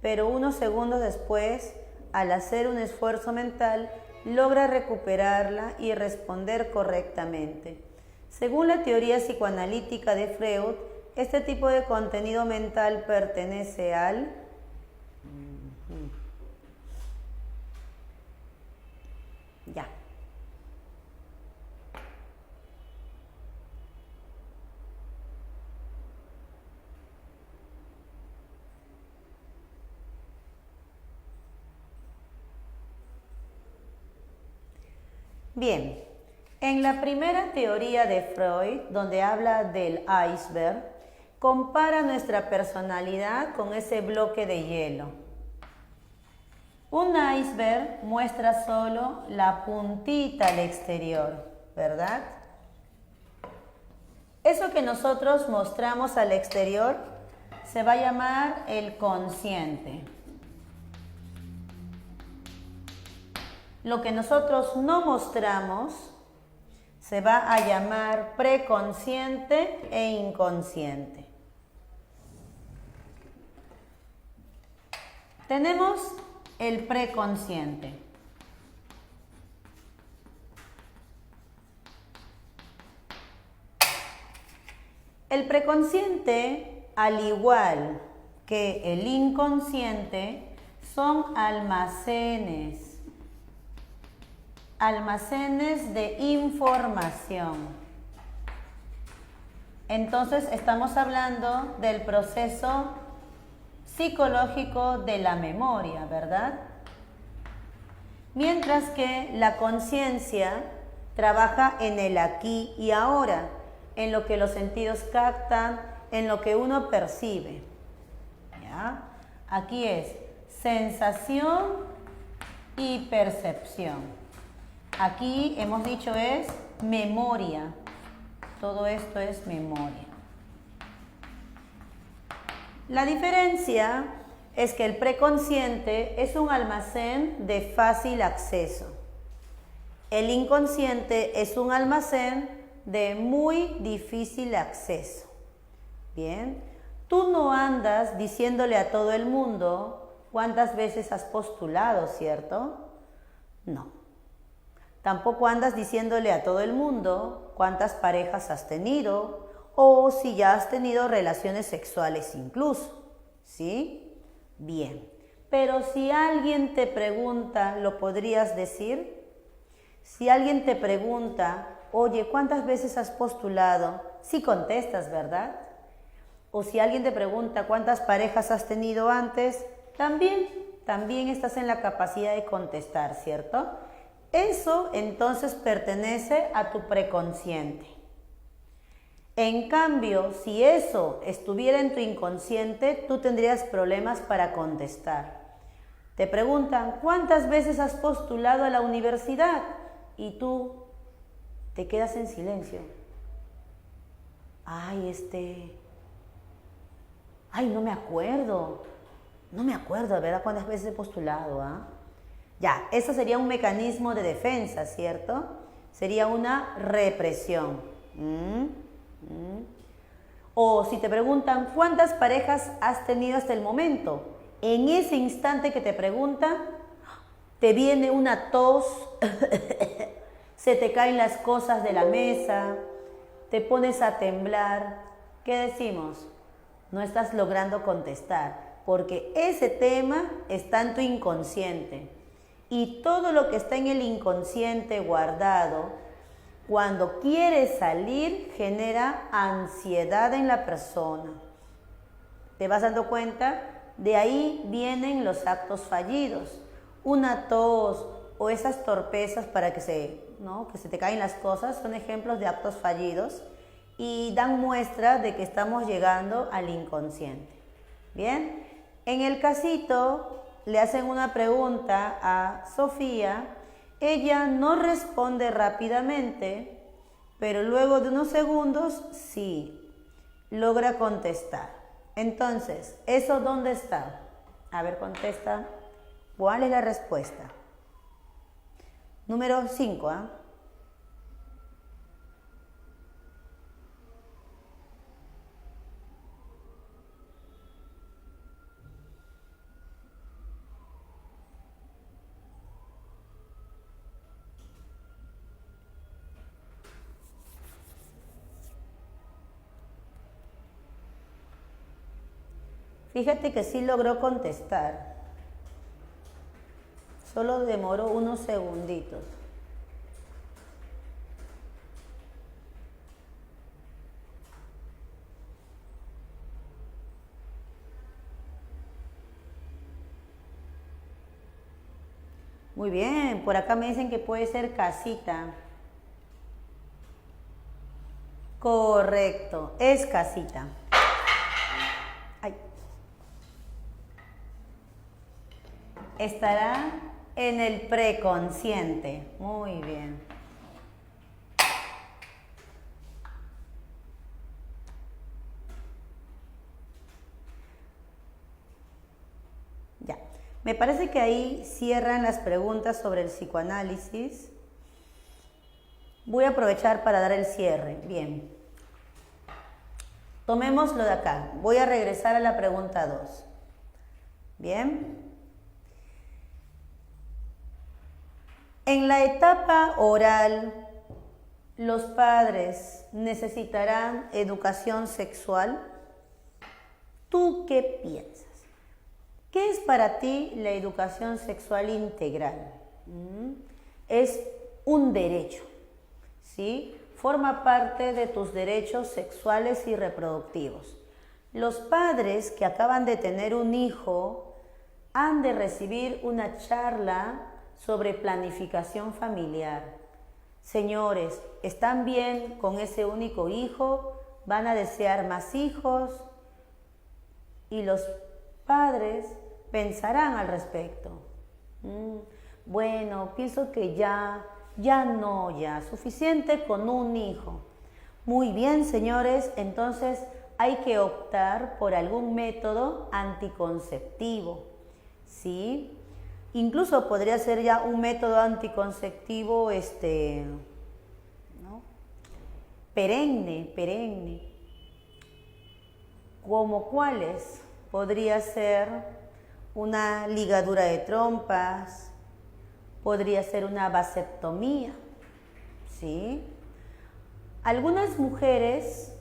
pero unos segundos después, al hacer un esfuerzo mental, logra recuperarla y responder correctamente. Según la teoría psicoanalítica de Freud, este tipo de contenido mental pertenece al ya. Bien, en la primera teoría de Freud, donde habla del iceberg, compara nuestra personalidad con ese bloque de hielo. Un iceberg muestra solo la puntita al exterior, ¿verdad? Eso que nosotros mostramos al exterior se va a llamar el consciente. Lo que nosotros no mostramos se va a llamar preconsciente e inconsciente. Tenemos el preconsciente. El preconsciente, al igual que el inconsciente, son almacenes de información. Entonces estamos hablando del proceso psicológico de la memoria, ¿verdad? Mientras que la conciencia trabaja en el aquí y ahora, en lo que los sentidos captan, en lo que uno percibe. ¿Ya? Aquí es sensación y percepción. Aquí hemos dicho es memoria. Todo esto es memoria. La diferencia es que el preconsciente es un almacén de fácil acceso. El inconsciente es un almacén de muy difícil acceso. Bien, tú no andas diciéndole a todo el mundo cuántas veces has postulado, ¿cierto? No. Tampoco andas diciéndole a todo el mundo cuántas parejas has tenido o si ya has tenido relaciones sexuales incluso, ¿sí? Bien. Pero si alguien te pregunta, ¿lo podrías decir? Si alguien te pregunta, oye, ¿cuántas veces has postulado? Sí contestas, ¿verdad? O si alguien te pregunta, ¿cuántas parejas has tenido antes? También estás en la capacidad de contestar, ¿cierto? Eso entonces pertenece a tu preconsciente. En cambio, si eso estuviera en tu inconsciente, tú tendrías problemas para contestar. Te preguntan, ¿cuántas veces has postulado a la universidad? Y tú te quedas en silencio. Ay, no me acuerdo. No me acuerdo, ¿verdad? ¿Cuántas veces he postulado? Ya, eso sería un mecanismo de defensa, ¿cierto? Sería una represión. O si te preguntan, ¿cuántas parejas has tenido hasta el momento? En ese instante que te preguntan, te viene una tos, se te caen las cosas de la mesa, te pones a temblar. ¿Qué decimos? No estás logrando contestar, porque ese tema está en tu inconsciente. Y todo lo que está en el inconsciente guardado, cuando quiere salir, genera ansiedad en la persona. ¿Te vas dando cuenta? De ahí vienen los actos fallidos. Una tos o esas torpezas para que se te caen las cosas son ejemplos de actos fallidos y dan muestra de que estamos llegando al inconsciente. Bien, en el casito le hacen una pregunta a Sofía. Ella no responde rápidamente, pero luego de unos segundos sí logra contestar. Entonces, ¿eso dónde está? A ver, contesta. ¿Cuál es la respuesta? Número 5, Fíjate que sí logró contestar. Solo demoró unos segunditos. Muy bien, por acá me dicen que puede ser casita. Correcto, es casita. Ay. Estará en el preconsciente. Muy bien. Ya. Me parece que ahí cierran las preguntas sobre el psicoanálisis. Voy a aprovechar para dar el cierre. Bien. Tomémoslo de acá. Voy a regresar a la pregunta 2. Bien. En la etapa oral, ¿los padres necesitarán educación sexual? ¿Tú qué piensas? ¿Qué es para ti la educación sexual integral? Es un derecho, ¿sí? Forma parte de tus derechos sexuales y reproductivos. Los padres que acaban de tener un hijo han de recibir una charla sobre planificación familiar. Señores, ¿están bien con ese único hijo? van a desear más hijos y los padres pensarán al respecto. Bueno, pienso que ya suficiente con un hijo. Muy bien, señores, entonces hay que optar por algún método anticonceptivo, ¿sí? Incluso podría ser ya un método anticonceptivo, ¿no? perenne. ¿Como cuáles? Podría ser una ligadura de trompas, podría ser una vasectomía, ¿sí? Algunas mujeres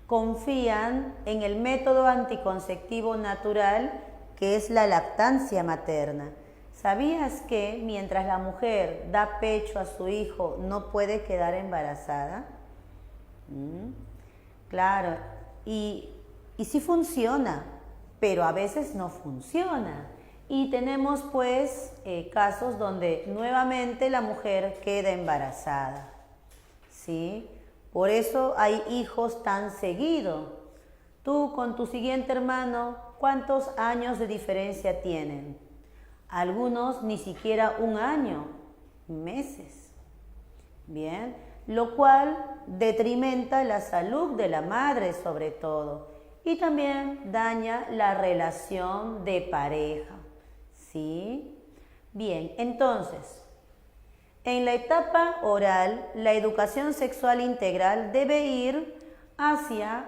confían en el método anticonceptivo natural, que es la lactancia materna. ¿Sabías que mientras la mujer da pecho a su hijo no puede quedar embarazada? Claro, y sí funciona, pero a veces no funciona. Y tenemos pues casos donde nuevamente la mujer queda embarazada, ¿sí? Por eso hay hijos tan seguido. Tú con tu siguiente hermano, ¿cuántos años de diferencia tienen? Algunos ni siquiera un año, meses. Bien, lo cual detrimenta la salud de la madre sobre todo y también daña la relación de pareja, ¿sí? Bien, entonces, en la etapa oral, la educación sexual integral debe ir hacia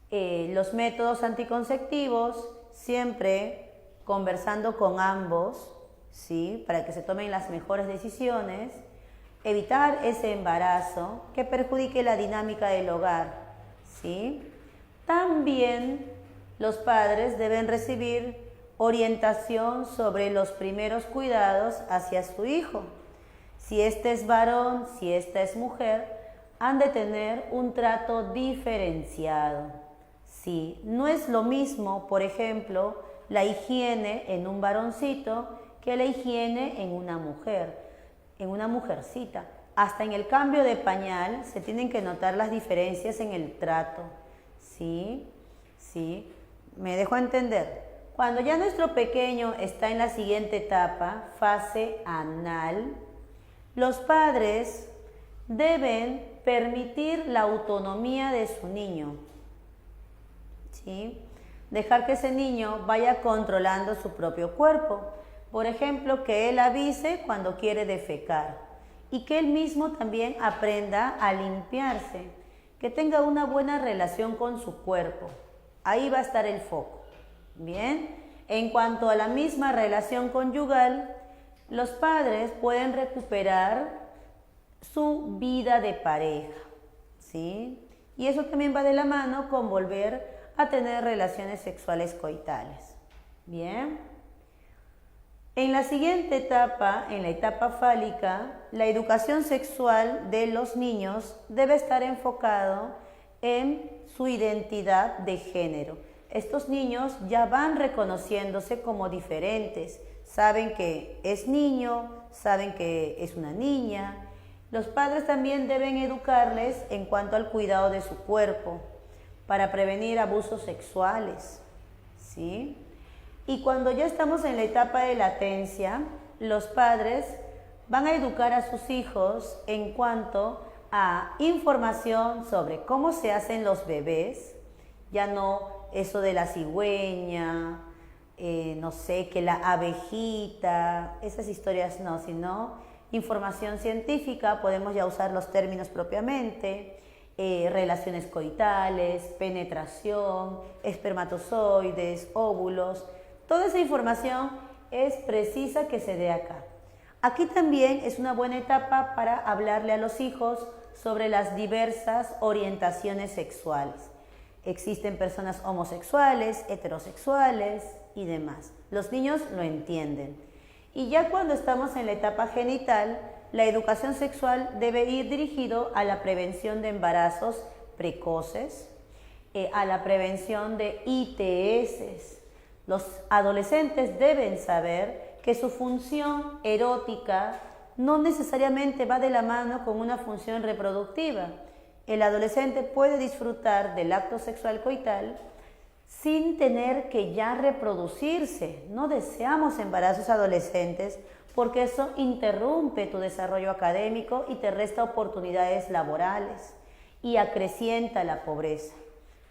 los métodos anticonceptivos, siempre conversando con ambos, ¿sí? Para que se tomen las mejores decisiones, evitar ese embarazo que perjudique la dinámica del hogar, ¿sí? También los padres deben recibir orientación sobre los primeros cuidados hacia su hijo. Si este es varón, si esta es mujer, han de tener un trato diferenciado. Sí, no es lo mismo, por ejemplo, la higiene en un varoncito que la higiene en una mujer, en una mujercita. Hasta en el cambio de pañal se tienen que notar las diferencias en el trato. ¿Sí? ¿Sí? ¿Me dejo entender? Cuando ya nuestro pequeño está en la siguiente etapa, fase anal, los padres deben permitir la autonomía de su niño, ¿sí? Dejar que ese niño vaya controlando su propio cuerpo. Por ejemplo, que él avise cuando quiere defecar y que él mismo también aprenda a limpiarse, que tenga una buena relación con su cuerpo. Ahí va a estar el foco. Bien, en cuanto a la misma relación conyugal, los padres pueden recuperar su vida de pareja, ¿sí? Y eso también va de la mano con volver a tener relaciones sexuales coitales. Bien. En la siguiente etapa, en la etapa fálica, la educación sexual de los niños debe estar enfocado en su identidad de género. Estos niños ya van reconociéndose como diferentes, saben que es niño, saben que es una niña. Los padres también deben educarles en cuanto al cuidado de su cuerpo para prevenir abusos sexuales, ¿sí? Y cuando ya estamos en la etapa de latencia, los padres van a educar a sus hijos en cuanto a información sobre cómo se hacen los bebés, ya no eso de la cigüeña, no sé, que la abejita, esas historias no, sino información científica, podemos ya usar los términos propiamente, relaciones coitales, penetración, espermatozoides, óvulos. Toda esa información es precisa que se dé acá. Aquí también es una buena etapa para hablarle a los hijos sobre las diversas orientaciones sexuales. Existen personas homosexuales, heterosexuales y demás. Los niños lo entienden. Y ya cuando estamos en la etapa genital, la educación sexual debe ir dirigido a la prevención de embarazos precoces, a la prevención de ITS. Los adolescentes deben saber que su función erótica no necesariamente va de la mano con una función reproductiva El adolescente puede disfrutar del acto sexual coital sin tener que ya reproducirse. No deseamos embarazos adolescentes porque eso interrumpe tu desarrollo académico y te resta oportunidades laborales y acrecienta la pobreza.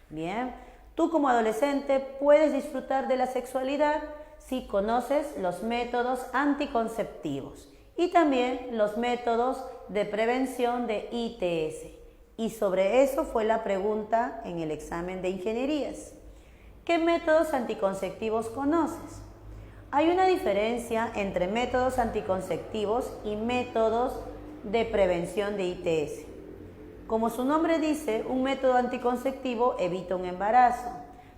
Bien, tú como adolescente puedes disfrutar de la sexualidad si conoces los métodos anticonceptivos y también los métodos de prevención de ITS. Y sobre eso fue la pregunta en el examen de ingenierías. ¿Qué métodos anticonceptivos conoces? Hay una diferencia entre métodos anticonceptivos y métodos de prevención de ITS. Como su nombre dice, un método anticonceptivo evita un embarazo.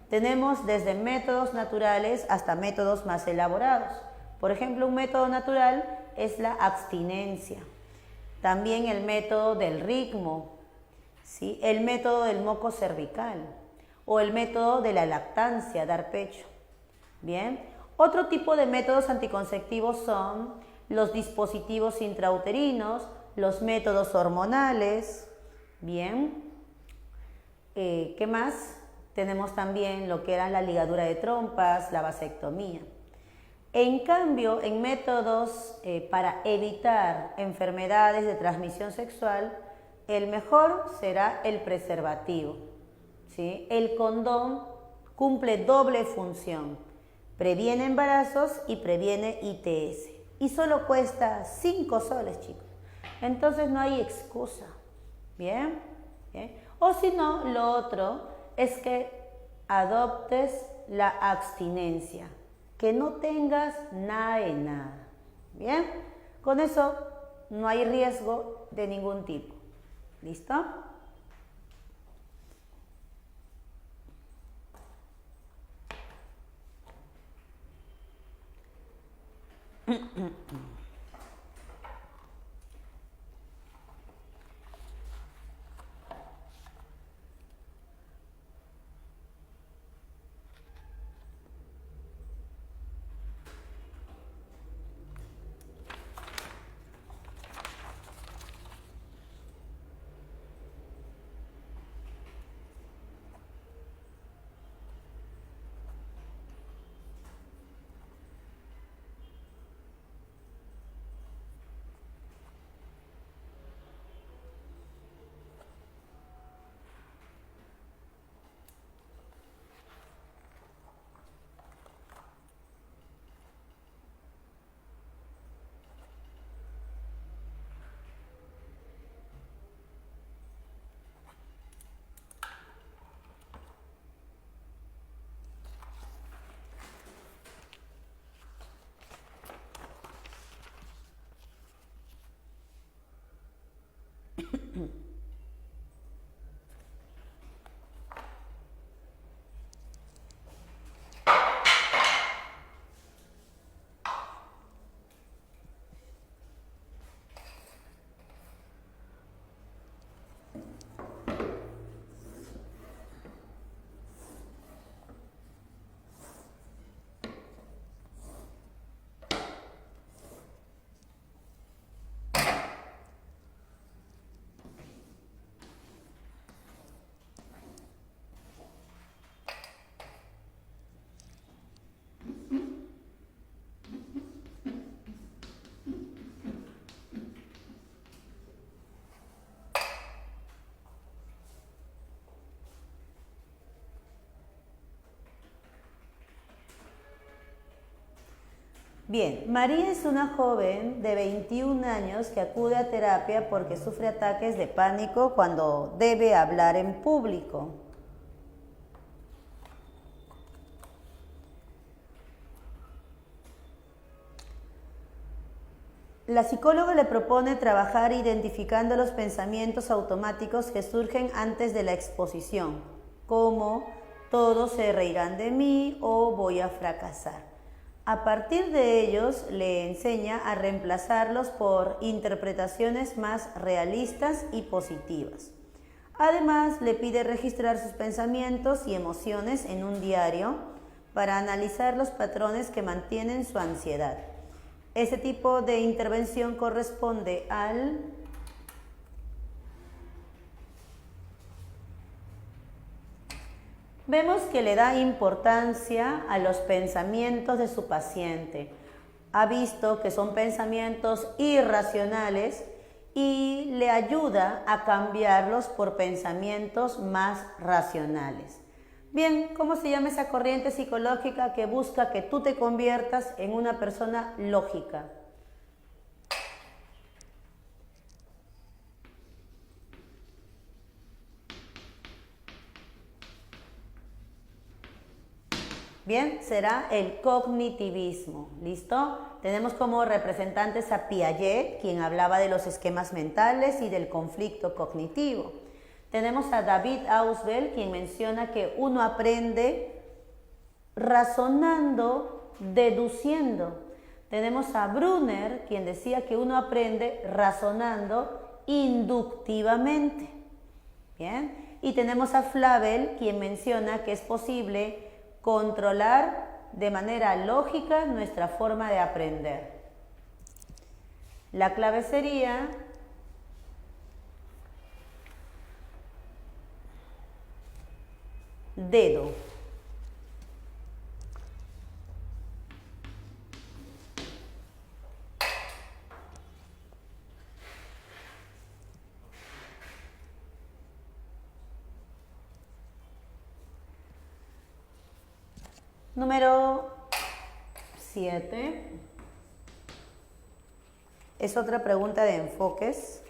Tenemos desde métodos naturales hasta métodos más elaborados. Por ejemplo, un método natural es la abstinencia. También el método del ritmo, ¿sí? El método del moco cervical o el método de la lactancia, dar pecho. Bien, otro tipo de métodos anticonceptivos son los dispositivos intrauterinos, los métodos hormonales. Bien, ¿qué más? Tenemos también lo que era la ligadura de trompas, la vasectomía. En cambio, en métodos para evitar enfermedades de transmisión sexual, el mejor será el preservativo, ¿sí? El condón cumple doble función, previene embarazos y previene ITS. Y solo cuesta 5 soles, chicos. Entonces no hay excusa. ¿Bien? ¿Bien? O si no, lo otro es que adoptes la abstinencia, que no tengas nada de nada. ¿Bien? Con eso no hay riesgo de ningún tipo. ¿Listo? Bien, María es una joven de 21 años que acude a terapia porque sufre ataques de pánico cuando debe hablar en público. La psicóloga le propone trabajar identificando los pensamientos automáticos que surgen antes de la exposición, como todos se reirán de mí o voy a fracasar. A partir de ellos le enseña a reemplazarlos por interpretaciones más realistas y positivas. Además, le pide registrar sus pensamientos y emociones en un diario para analizar los patrones que mantienen su ansiedad. Ese tipo de intervención corresponde al Vemos que le da importancia a los pensamientos de su paciente. Ha visto que son pensamientos irracionales y le ayuda a cambiarlos por pensamientos más racionales. Bien, ¿cómo se llama esa corriente psicológica que busca que tú te conviertas en una persona lógica? Bien, será el cognitivismo, ¿listo? Tenemos como representantes a Piaget, quien hablaba de los esquemas mentales y del conflicto cognitivo. Tenemos a David Ausubel, quien menciona que uno aprende razonando, deduciendo. Tenemos a Brunner, quien decía que uno aprende razonando inductivamente. Bien, y tenemos a Flavel, quien menciona que es posible controlar de manera lógica nuestra forma de aprender. La clave sería dedo. Número 7. Es otra pregunta de enfoques.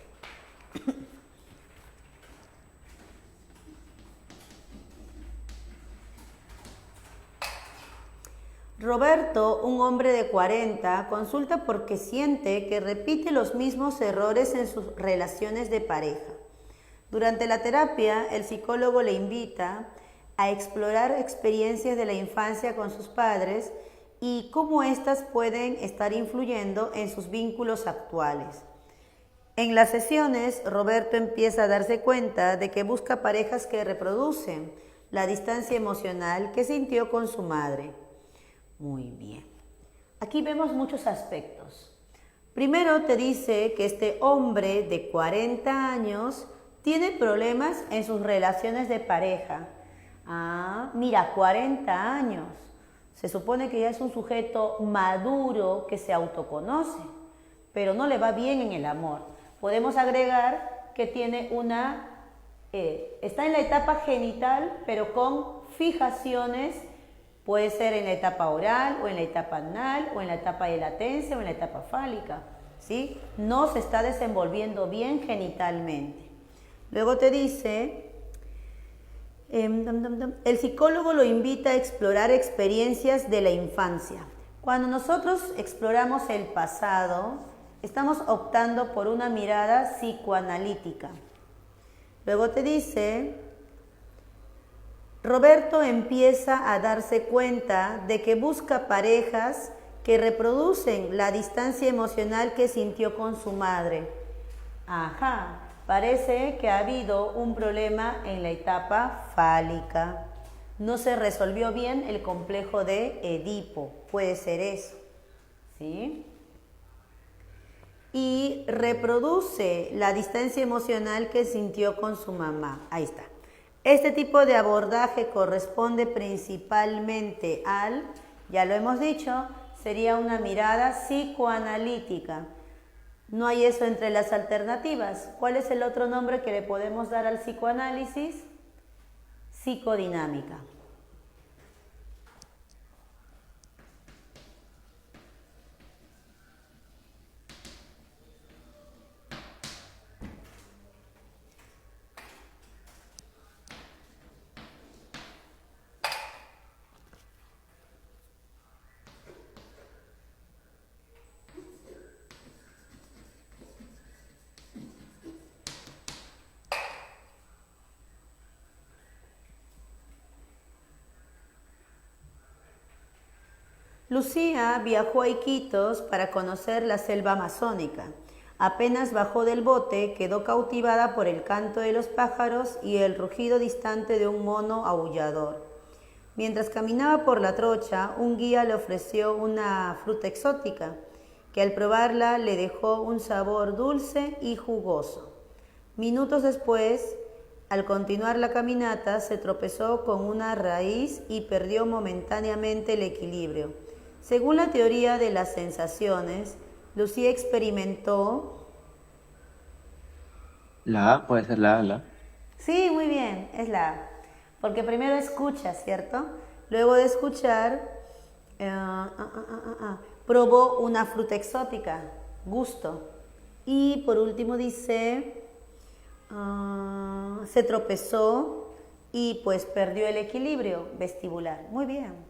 Roberto, un hombre de 40, consulta porque siente que repite los mismos errores en sus relaciones de pareja. Durante la terapia, el psicólogo le invita a explorar experiencias de la infancia con sus padres y cómo éstas pueden estar influyendo en sus vínculos actuales. En las sesiones, Roberto empieza a darse cuenta de que busca parejas que reproducen la distancia emocional que sintió con su madre. Muy bien. Aquí vemos muchos aspectos. Primero te dice que este hombre de 40 años tiene problemas en sus relaciones de pareja. Ah, mira, 40 años. Se supone que ya es un sujeto maduro que se autoconoce, pero no le va bien en el amor. Podemos agregar que tiene está en la etapa genital, pero con fijaciones, puede ser en la etapa oral, o en la etapa anal, o en la etapa de latencia, o en la etapa fálica, ¿sí? No se está desenvolviendo bien genitalmente. Luego te dice, el psicólogo lo invita a explorar experiencias de la infancia. Cuando nosotros exploramos el pasado, estamos optando por una mirada psicoanalítica. Luego te dice, Roberto empieza a darse cuenta de que busca parejas que reproducen la distancia emocional que sintió con su madre. Ajá, parece que ha habido un problema en la etapa fálica. No se resolvió bien el complejo de Edipo, puede ser eso, ¿sí? Y reproduce la distancia emocional que sintió con su mamá. Ahí está. Este tipo de abordaje corresponde principalmente ya lo hemos dicho, sería una mirada psicoanalítica. No hay eso entre las alternativas. ¿Cuál es el otro nombre que le podemos dar al psicoanálisis? Psicodinámica. Lucía viajó a Iquitos para conocer la selva amazónica. Apenas bajó del bote, quedó cautivada por el canto de los pájaros y el rugido distante de un mono aullador. Mientras caminaba por la trocha, un guía le ofreció una fruta exótica, que al probarla le dejó un sabor dulce y jugoso. Minutos después, Al continuar la caminata, se tropezó con una raíz y perdió momentáneamente el equilibrio. Según la teoría de las sensaciones, Lucía experimentó... La A puede ser la A, la A. Sí, muy bien, es la A. Porque primero escucha, ¿cierto? Luego de escuchar, probó una fruta exótica, gusto. Y por último dice, se tropezó y pues perdió el equilibrio vestibular. Muy bien.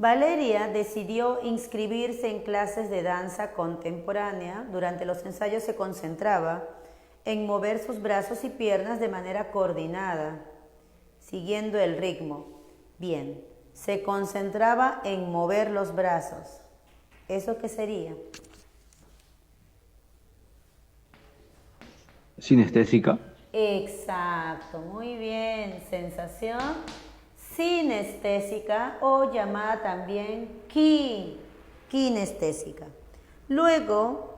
Valeria decidió inscribirse en clases de danza contemporánea. Durante los ensayos se concentraba en mover sus brazos y piernas de manera coordinada, siguiendo el ritmo. Bien, se concentraba en mover los brazos. ¿Eso qué sería? Sinestésica. Exacto, muy bien. Sensación sinestésica o llamada también kinestésica. Luego,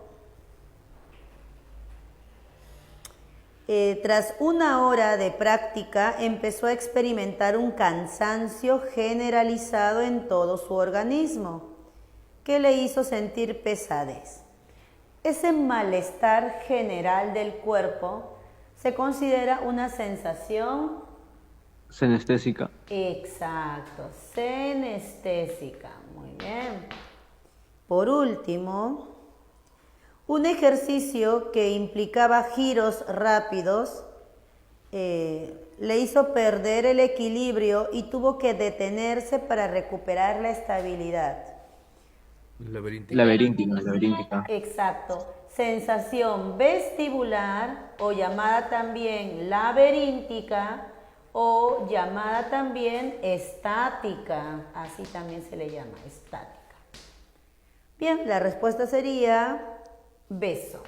tras una hora de práctica, empezó a experimentar un cansancio generalizado en todo su organismo, que le hizo sentir pesadez. Ese malestar general del cuerpo se considera una sensación... Sinestésica. Exacto, sinestésica. Muy bien. Por último, un ejercicio que implicaba giros rápidos le hizo perder el equilibrio y tuvo que detenerse para recuperar la estabilidad. Laberíntica. Exacto. Sensación vestibular o llamada también laberíntica o llamada también estática. Así también se le llama, estática. Bien, la respuesta sería beso.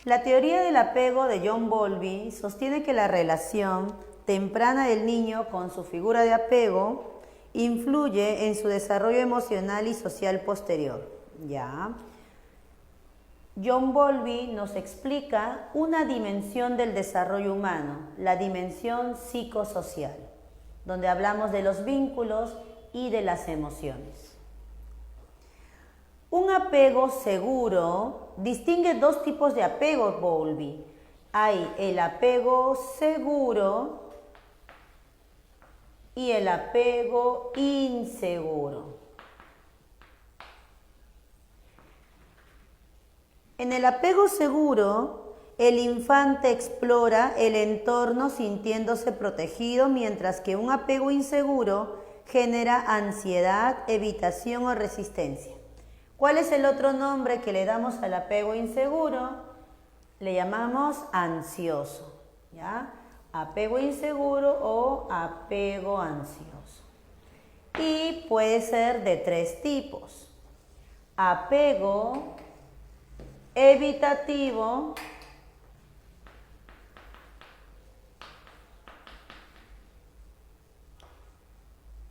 La teoría del apego de John Bowlby sostiene que la relación temprana del niño con su figura de apego influye en su desarrollo emocional y social posterior. ¿Ya? John Bowlby nos explica una dimensión del desarrollo humano, la dimensión psicosocial, donde hablamos de los vínculos y de las emociones. Un apego seguro distingue dos tipos de apegos, Bowlby. Hay el apego seguro y el apego inseguro. En el apego seguro, el infante explora el entorno sintiéndose protegido, mientras que un apego inseguro genera ansiedad, evitación o resistencia. ¿Cuál es el otro nombre que le damos al apego inseguro? Le llamamos ansioso, ¿ya? Apego inseguro o apego ansioso. Y puede ser de 3 tipos. Apego evitativo,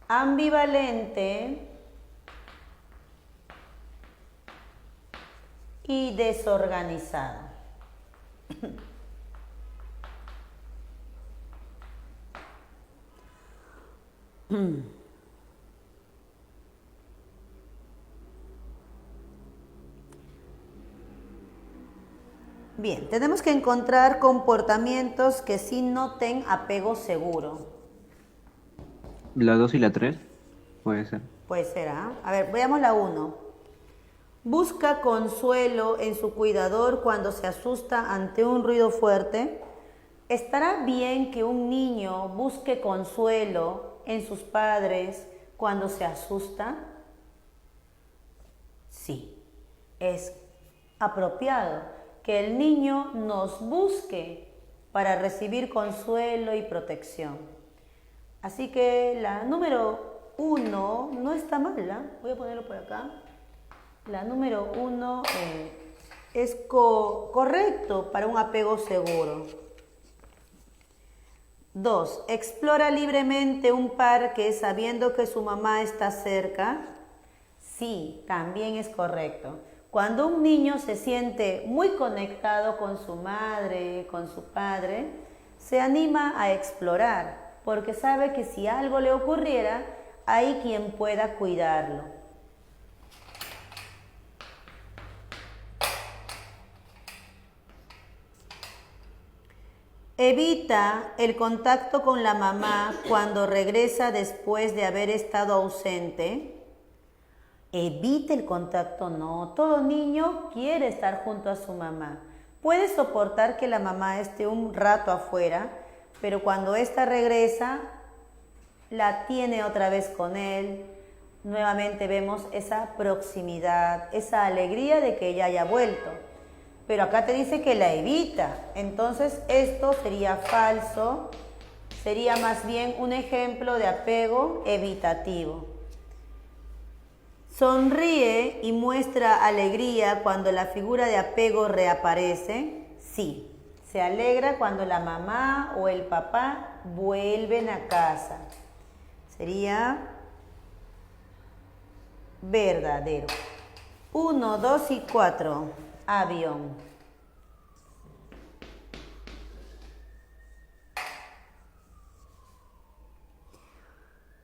ambivalente y desorganizado. Bien, tenemos que encontrar comportamientos que sí noten apego seguro. La 2 y la 3, puede ser. Puede ser, ¿ah? A ver, veamos la 1. Busca consuelo en su cuidador cuando se asusta ante un ruido fuerte. ¿Estará bien que un niño busque consuelo en sus padres cuando se asusta? Sí, es apropiado que el niño nos busque para recibir consuelo y protección. Así que la número 1 no está mal, ¿eh? Voy a ponerlo por acá. La número 1 es correcto para un apego seguro. 2. Explora libremente un parque sabiendo que su mamá está cerca. Sí, también es correcto. Cuando un niño se siente muy conectado con su madre, con su padre, se anima a explorar, porque sabe que si algo le ocurriera, hay quien pueda cuidarlo. Evita el contacto con la mamá cuando regresa después de haber estado ausente. Evita el contacto, no. Todo niño quiere estar junto a su mamá. Puede soportar que la mamá esté un rato afuera, pero cuando ésta regresa, la tiene otra vez con él. Nuevamente vemos esa proximidad, esa alegría de que ella haya vuelto. Pero acá te dice que la evita. Entonces esto sería falso. Sería más bien un ejemplo de apego evitativo. Sonríe y muestra alegría cuando la figura de apego reaparece. Sí, se alegra cuando la mamá o el papá vuelven a casa. Sería verdadero. 1, 2 y 4. Avión.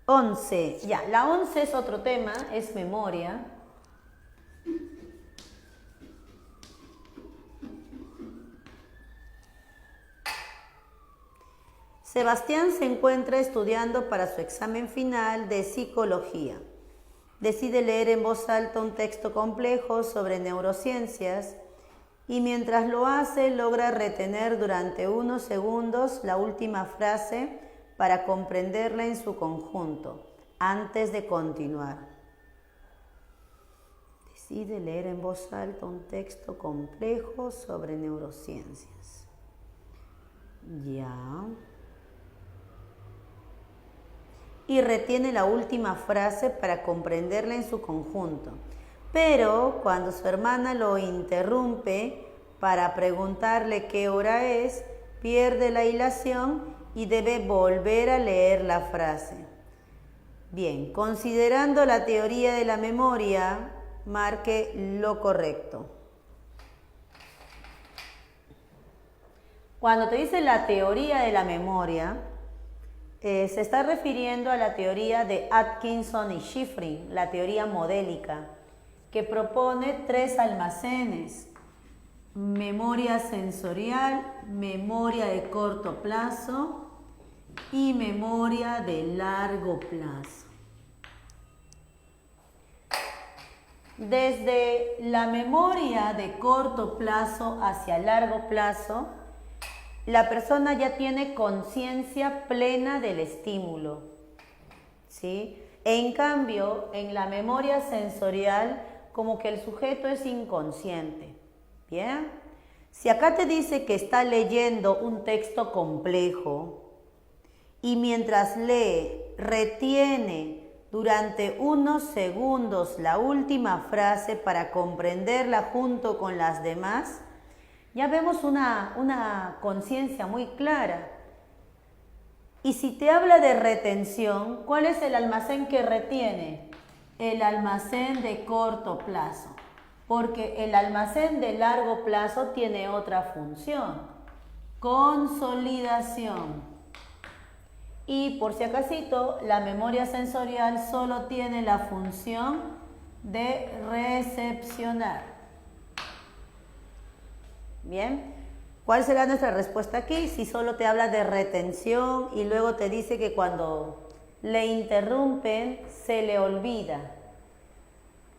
Once. Ya, la 11 es otro tema, es memoria. Sebastián se encuentra estudiando para su examen final de psicología. Decide leer en voz alta un texto complejo sobre neurociencias y mientras lo hace logra retener durante unos segundos la última frase para comprenderla en su conjunto, antes de continuar. Decide leer en voz alta un texto complejo sobre neurociencias. Ya. Y retiene la última frase para comprenderla en su conjunto. Pero cuando su hermana lo interrumpe para preguntarle qué hora es, pierde la hilación y debe volver a leer la frase. Bien, considerando la teoría de la memoria, marque lo correcto. Cuando te dice la teoría de la memoria, se está refiriendo a la teoría de Atkinson y Shiffrin, la teoría modélica, que propone 3 almacenes: memoria sensorial, memoria de corto plazo y memoria de largo plazo. Desde la memoria de corto plazo hacia largo plazo, la persona ya tiene conciencia plena del estímulo. ¿sí? En cambio, en la memoria sensorial, como que el sujeto es inconsciente, ¿bien? Si acá te dice que está leyendo un texto complejo y mientras lee, retiene durante unos segundos la última frase para comprenderla junto con las demás, ya vemos una conciencia muy clara. Y si te habla de retención, ¿cuál es el almacén que retiene? El almacén de corto plazo, porque el almacén de largo plazo tiene otra función, consolidación. Y por si acasito, la memoria sensorial solo tiene la función de recepcionar. Bien, ¿cuál será nuestra respuesta aquí? Si solo te habla de retención y luego te dice que cuando le interrumpen se le olvida.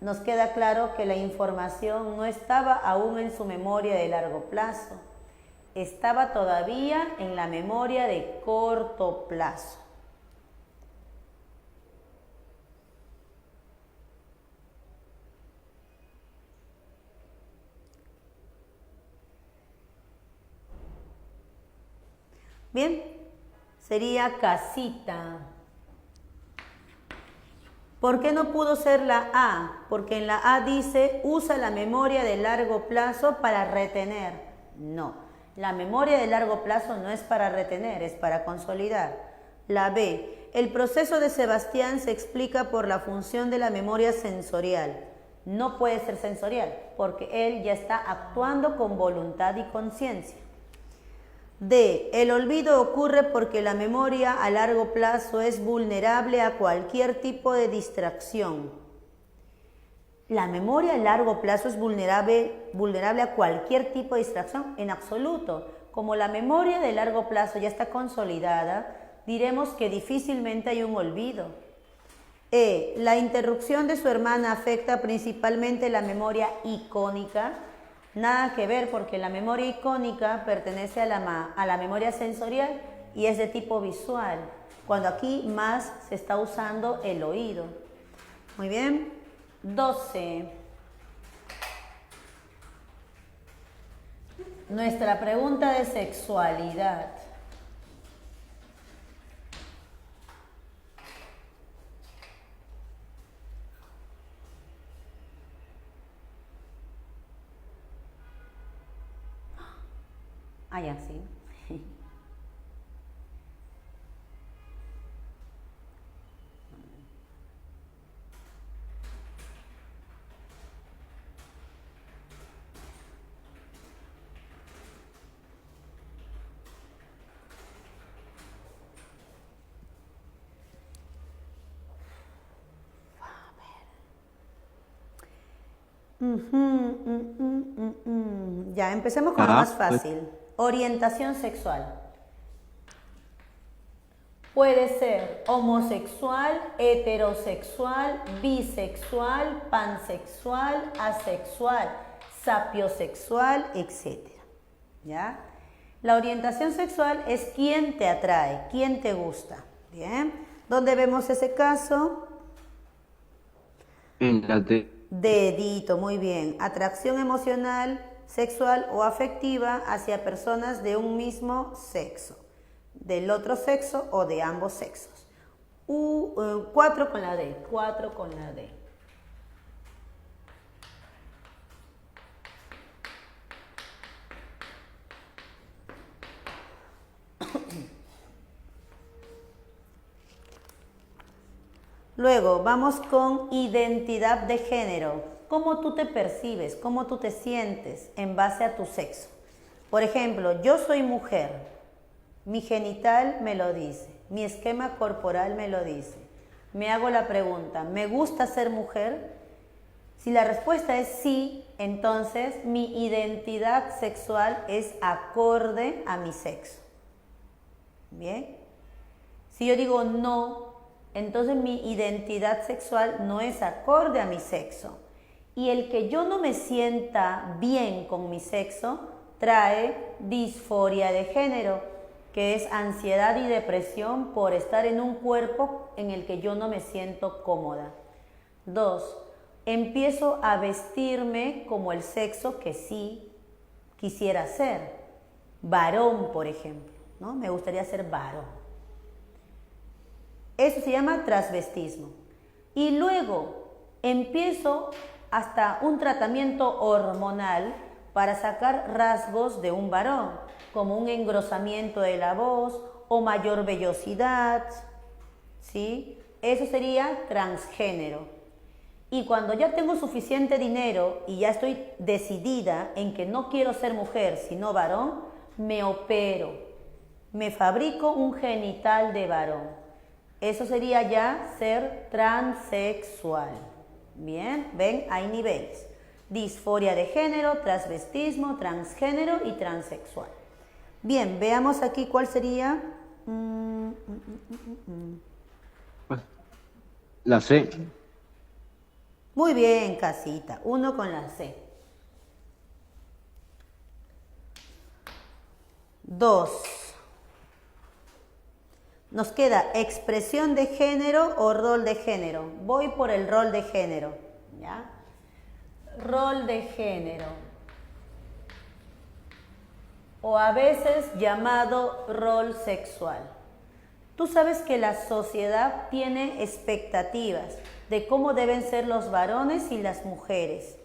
Nos queda claro que la información no estaba aún en su memoria de largo plazo, estaba todavía en la memoria de corto plazo. Bien, sería casita. ¿Por qué no pudo ser la A? Porque en la A dice, usa la memoria de largo plazo para retener. No, la memoria de largo plazo no es para retener, es para consolidar. La B, el proceso de Sebastián se explica por la función de la memoria sensorial. No puede ser sensorial, porque él ya está actuando con voluntad y conciencia. D. El olvido ocurre porque la memoria a largo plazo es vulnerable a cualquier tipo de distracción. ¿La memoria a largo plazo es vulnerable a cualquier tipo de distracción? En absoluto. Como la memoria de largo plazo ya está consolidada, diremos que difícilmente hay un olvido. E. La interrupción de su hermana afecta principalmente la memoria icónica. Nada que ver porque la memoria icónica pertenece a la memoria sensorial y es de tipo visual, cuando aquí más se está usando el oído. Muy bien. 12. Nuestra pregunta de sexualidad. Ah, ya, sí. Ya, empecemos con lo más fácil. Orientación sexual. Puede ser homosexual, heterosexual, bisexual, pansexual, asexual, sapiosexual, etc. ¿Ya? La orientación sexual es quién te atrae, quién te gusta. Bien. ¿Dónde vemos ese caso? En la D. Dedito, muy bien. Atracción emocional, sexual o afectiva hacia personas de un mismo sexo, del otro sexo o de ambos sexos. 4 con la D, 4 con la D. Luego vamos con identidad de género. ¿Cómo tú te percibes? ¿Cómo tú te sientes en base a tu sexo? Por ejemplo, yo soy mujer. Mi genital me lo dice. Mi esquema corporal me lo dice. Me hago la pregunta, ¿me gusta ser mujer? Si la respuesta es sí, entonces mi identidad sexual es acorde a mi sexo. ¿Bien? Si yo digo no, entonces mi identidad sexual no es acorde a mi sexo. Y el que yo no me sienta bien con mi sexo trae disforia de género. que es ansiedad y depresión por estar en un cuerpo en el que yo no me siento cómoda. 2, empiezo a vestirme como el sexo que sí quisiera ser. Varón, por ejemplo, ¿no? Me gustaría ser varón. Eso se llama transvestismo. Y luego empiezo hasta un tratamiento hormonal para sacar rasgos de un varón, como un engrosamiento de la voz o mayor vellosidad, ¿sí? Eso sería transgénero. Y cuando ya tengo suficiente dinero y ya estoy decidida en que no quiero ser mujer sino varón, me opero, me fabrico un genital de varón. Eso sería ya ser transexual. Bien, ven, hay niveles. Disforia de género, transvestismo, transgénero y transexual. Bien, veamos aquí cuál sería. Pues, la C. Muy bien, casita. 1 con la C. 2. Nos queda expresión de género o rol de género. Voy por el rol de género, ¿ya? Rol de género. O a veces llamado rol sexual. Tú sabes que la sociedad tiene expectativas de cómo deben ser los varones y las mujeres.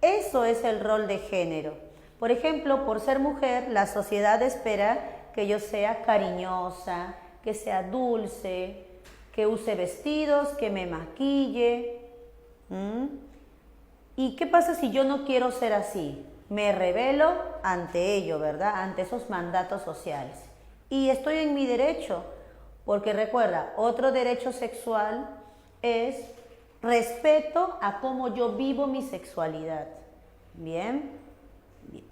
Eso es el rol de género. Por ejemplo, por ser mujer, la sociedad espera que yo sea cariñosa, que sea dulce, que use vestidos, que me maquille. ¿Y qué pasa si yo no quiero ser así? Me rebelo ante ello, ¿verdad? Ante esos mandatos sociales. Y estoy en mi derecho, porque recuerda, otro derecho sexual es respeto a cómo yo vivo mi sexualidad. ¿Bien? Bien.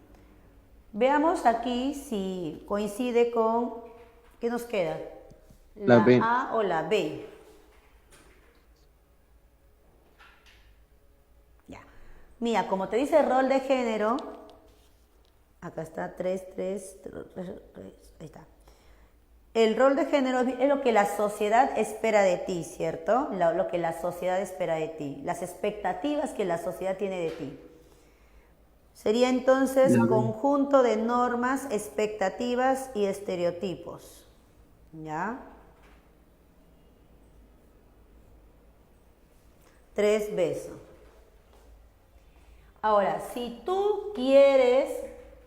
Veamos aquí si coincide con... ¿Qué nos queda? La B. A o la B. Ya. Mira, como te dice rol de género, acá está 3, ahí está. El rol de género es lo que la sociedad espera de ti, ¿cierto? Lo que la sociedad espera de ti, las expectativas que la sociedad tiene de ti. Sería entonces conjunto de normas, expectativas y estereotipos. ¿Ya? 3 besos. Ahora, si tú quieres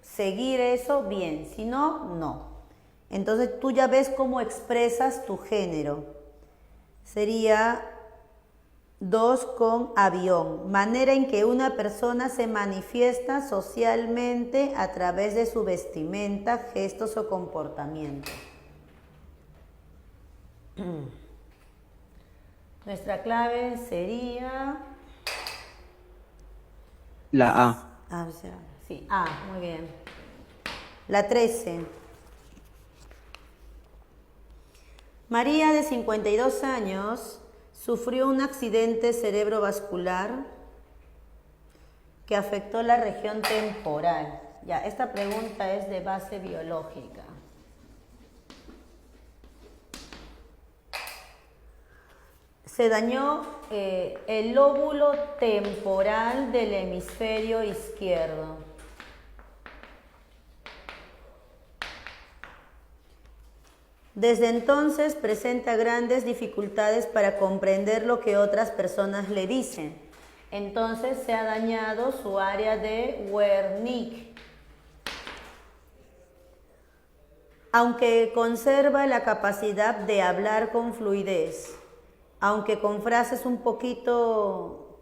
seguir eso, bien. Si no, no. Entonces tú ya ves cómo expresas tu género. Sería 2 con avión. Manera en que una persona se manifiesta socialmente a través de su vestimenta, gestos o comportamiento. Nuestra clave sería... La A. o sea, sí, muy bien. La 13. María, de 52 años, sufrió un accidente cerebrovascular que afectó la región temporal. Ya, esta pregunta es de base biológica. Se dañó el lóbulo temporal del hemisferio izquierdo. Desde entonces presenta grandes dificultades para comprender lo que otras personas le dicen. Entonces se ha dañado su área de Wernicke. Aunque conserva la capacidad de hablar con fluidez, aunque con frases un poquito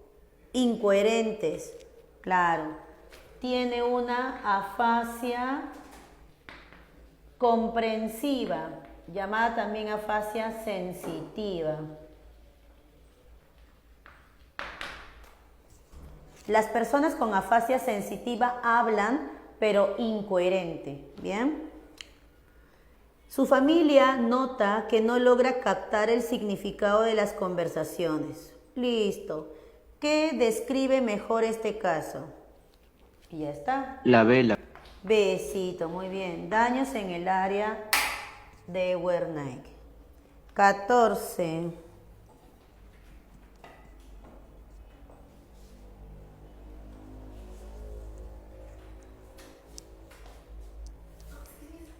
incoherentes, claro, tiene una afasia comprensiva, llamada también afasia sensitiva. Las personas con afasia sensitiva hablan, pero incoherente, ¿bien? Su familia nota que no logra captar el significado de las conversaciones. Listo. ¿Qué describe mejor este caso? Y ya está. La B. Besito, muy bien. Daños en el área de Wernicke. 14.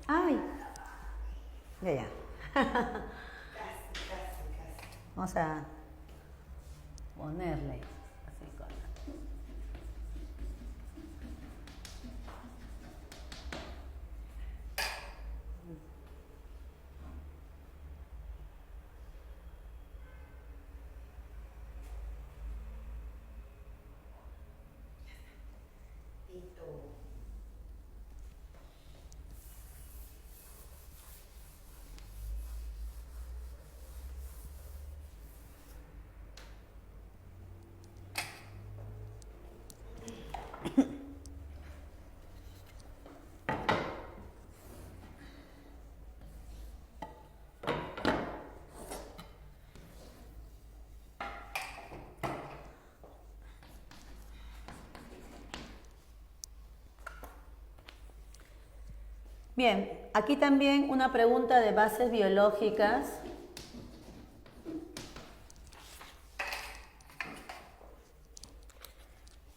Ay, ya. Vamos a ponerle así con Bien, aquí también una pregunta de bases biológicas.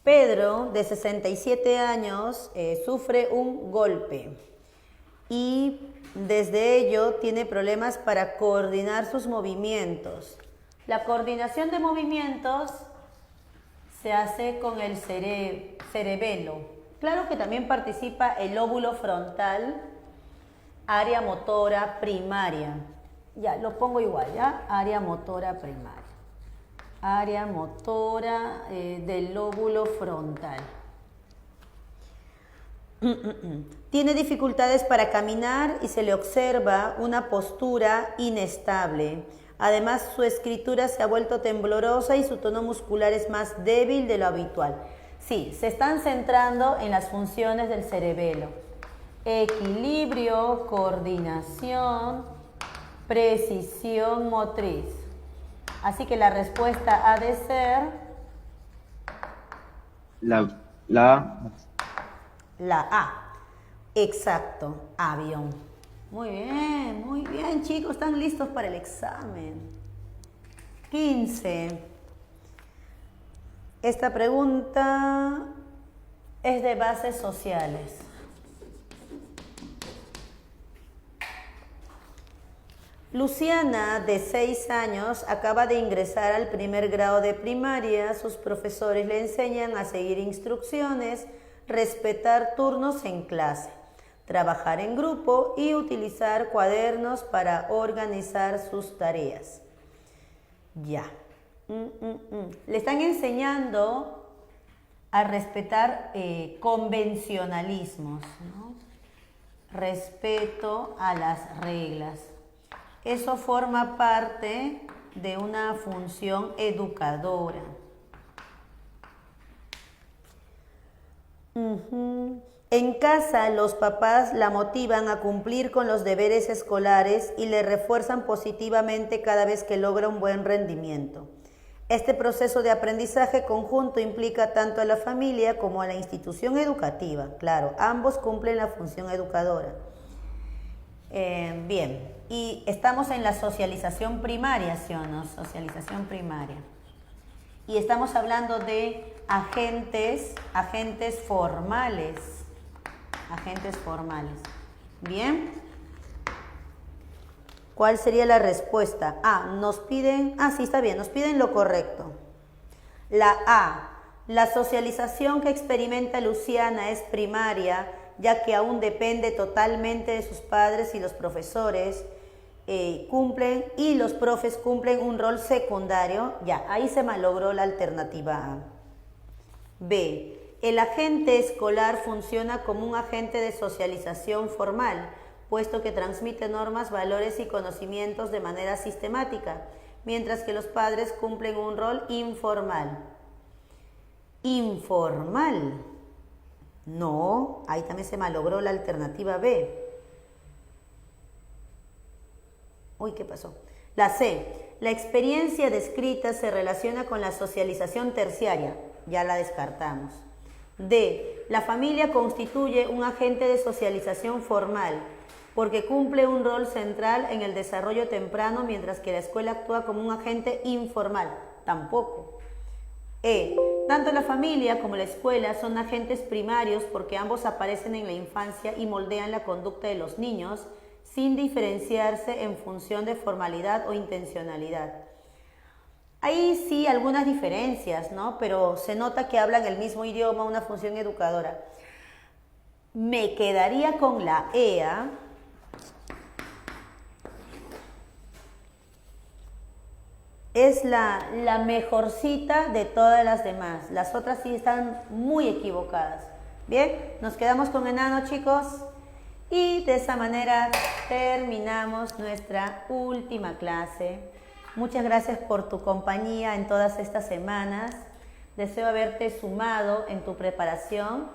Pedro, de 67 años, sufre un golpe y desde ello tiene problemas para coordinar sus movimientos. La coordinación de movimientos se hace con el cerebelo. Claro que también participa el lóbulo frontal, área motora primaria. Ya, lo pongo igual, ¿ya? Área motora primaria. Área motora del lóbulo frontal. Tiene dificultades para caminar y se le observa una postura inestable. Además, su escritura se ha vuelto temblorosa y su tono muscular es más débil de lo habitual. Sí, se están centrando en las funciones del cerebelo. Equilibrio, coordinación, precisión motriz. Así que la respuesta ha de ser la la A. Exacto, avión. Muy bien, chicos, están listos para el examen. 15. Esta pregunta es de bases sociales. Luciana, de 6 años, acaba de ingresar al primer grado de primaria. Sus profesores le enseñan a seguir instrucciones, respetar turnos en clase, trabajar en grupo y utilizar cuadernos para organizar sus tareas. Ya. Le están enseñando a respetar convencionalismos, ¿no? Respeto a las reglas. Eso forma parte de una función educadora. En casa, los papás la motivan a cumplir con los deberes escolares y le refuerzan positivamente cada vez que logra un buen rendimiento. Este proceso de aprendizaje conjunto implica tanto a la familia como a la institución educativa. Claro, ambos cumplen la función educadora. Bien, y estamos en la socialización primaria, ¿sí o no? Socialización primaria. Y estamos hablando de agentes formales. Agentes formales. Bien. ¿Cuál sería la respuesta? Nos piden lo correcto. La A, la socialización que experimenta Luciana es primaria, ya que aún depende totalmente de sus padres y los profesores los profes cumplen un rol secundario. Ya, ahí se malogró la alternativa A. B, el agente escolar funciona como un agente de socialización formal, puesto que transmite normas, valores y conocimientos de manera sistemática, mientras que los padres cumplen un rol informal. ¿Informal? No, ahí también se malogró la alternativa B. Uy, ¿qué pasó? La C, la experiencia descrita se relaciona con la socialización terciaria, ya la descartamos. D, la familia constituye un agente de socialización formal. porque cumple un rol central en el desarrollo temprano, mientras que la escuela actúa como un agente informal. Tampoco. Tanto la familia como la escuela son agentes primarios porque ambos aparecen en la infancia y moldean la conducta de los niños sin diferenciarse en función de formalidad o intencionalidad. Hay sí algunas diferencias, ¿no? Pero se nota que hablan el mismo idioma, una función educadora. Me quedaría con la EA. Es la mejorcita de todas las demás. Las otras sí están muy equivocadas. Bien, nos quedamos con enano, chicos. Y de esa manera terminamos nuestra última clase. Muchas gracias por tu compañía en todas estas semanas. Deseo haberte sumado en tu preparación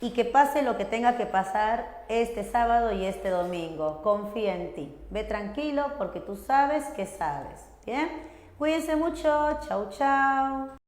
y que pase lo que tenga que pasar este sábado y este domingo. Confía en ti. Ve tranquilo porque tú sabes que sabes. Bien, cuídense mucho. Chau, chau.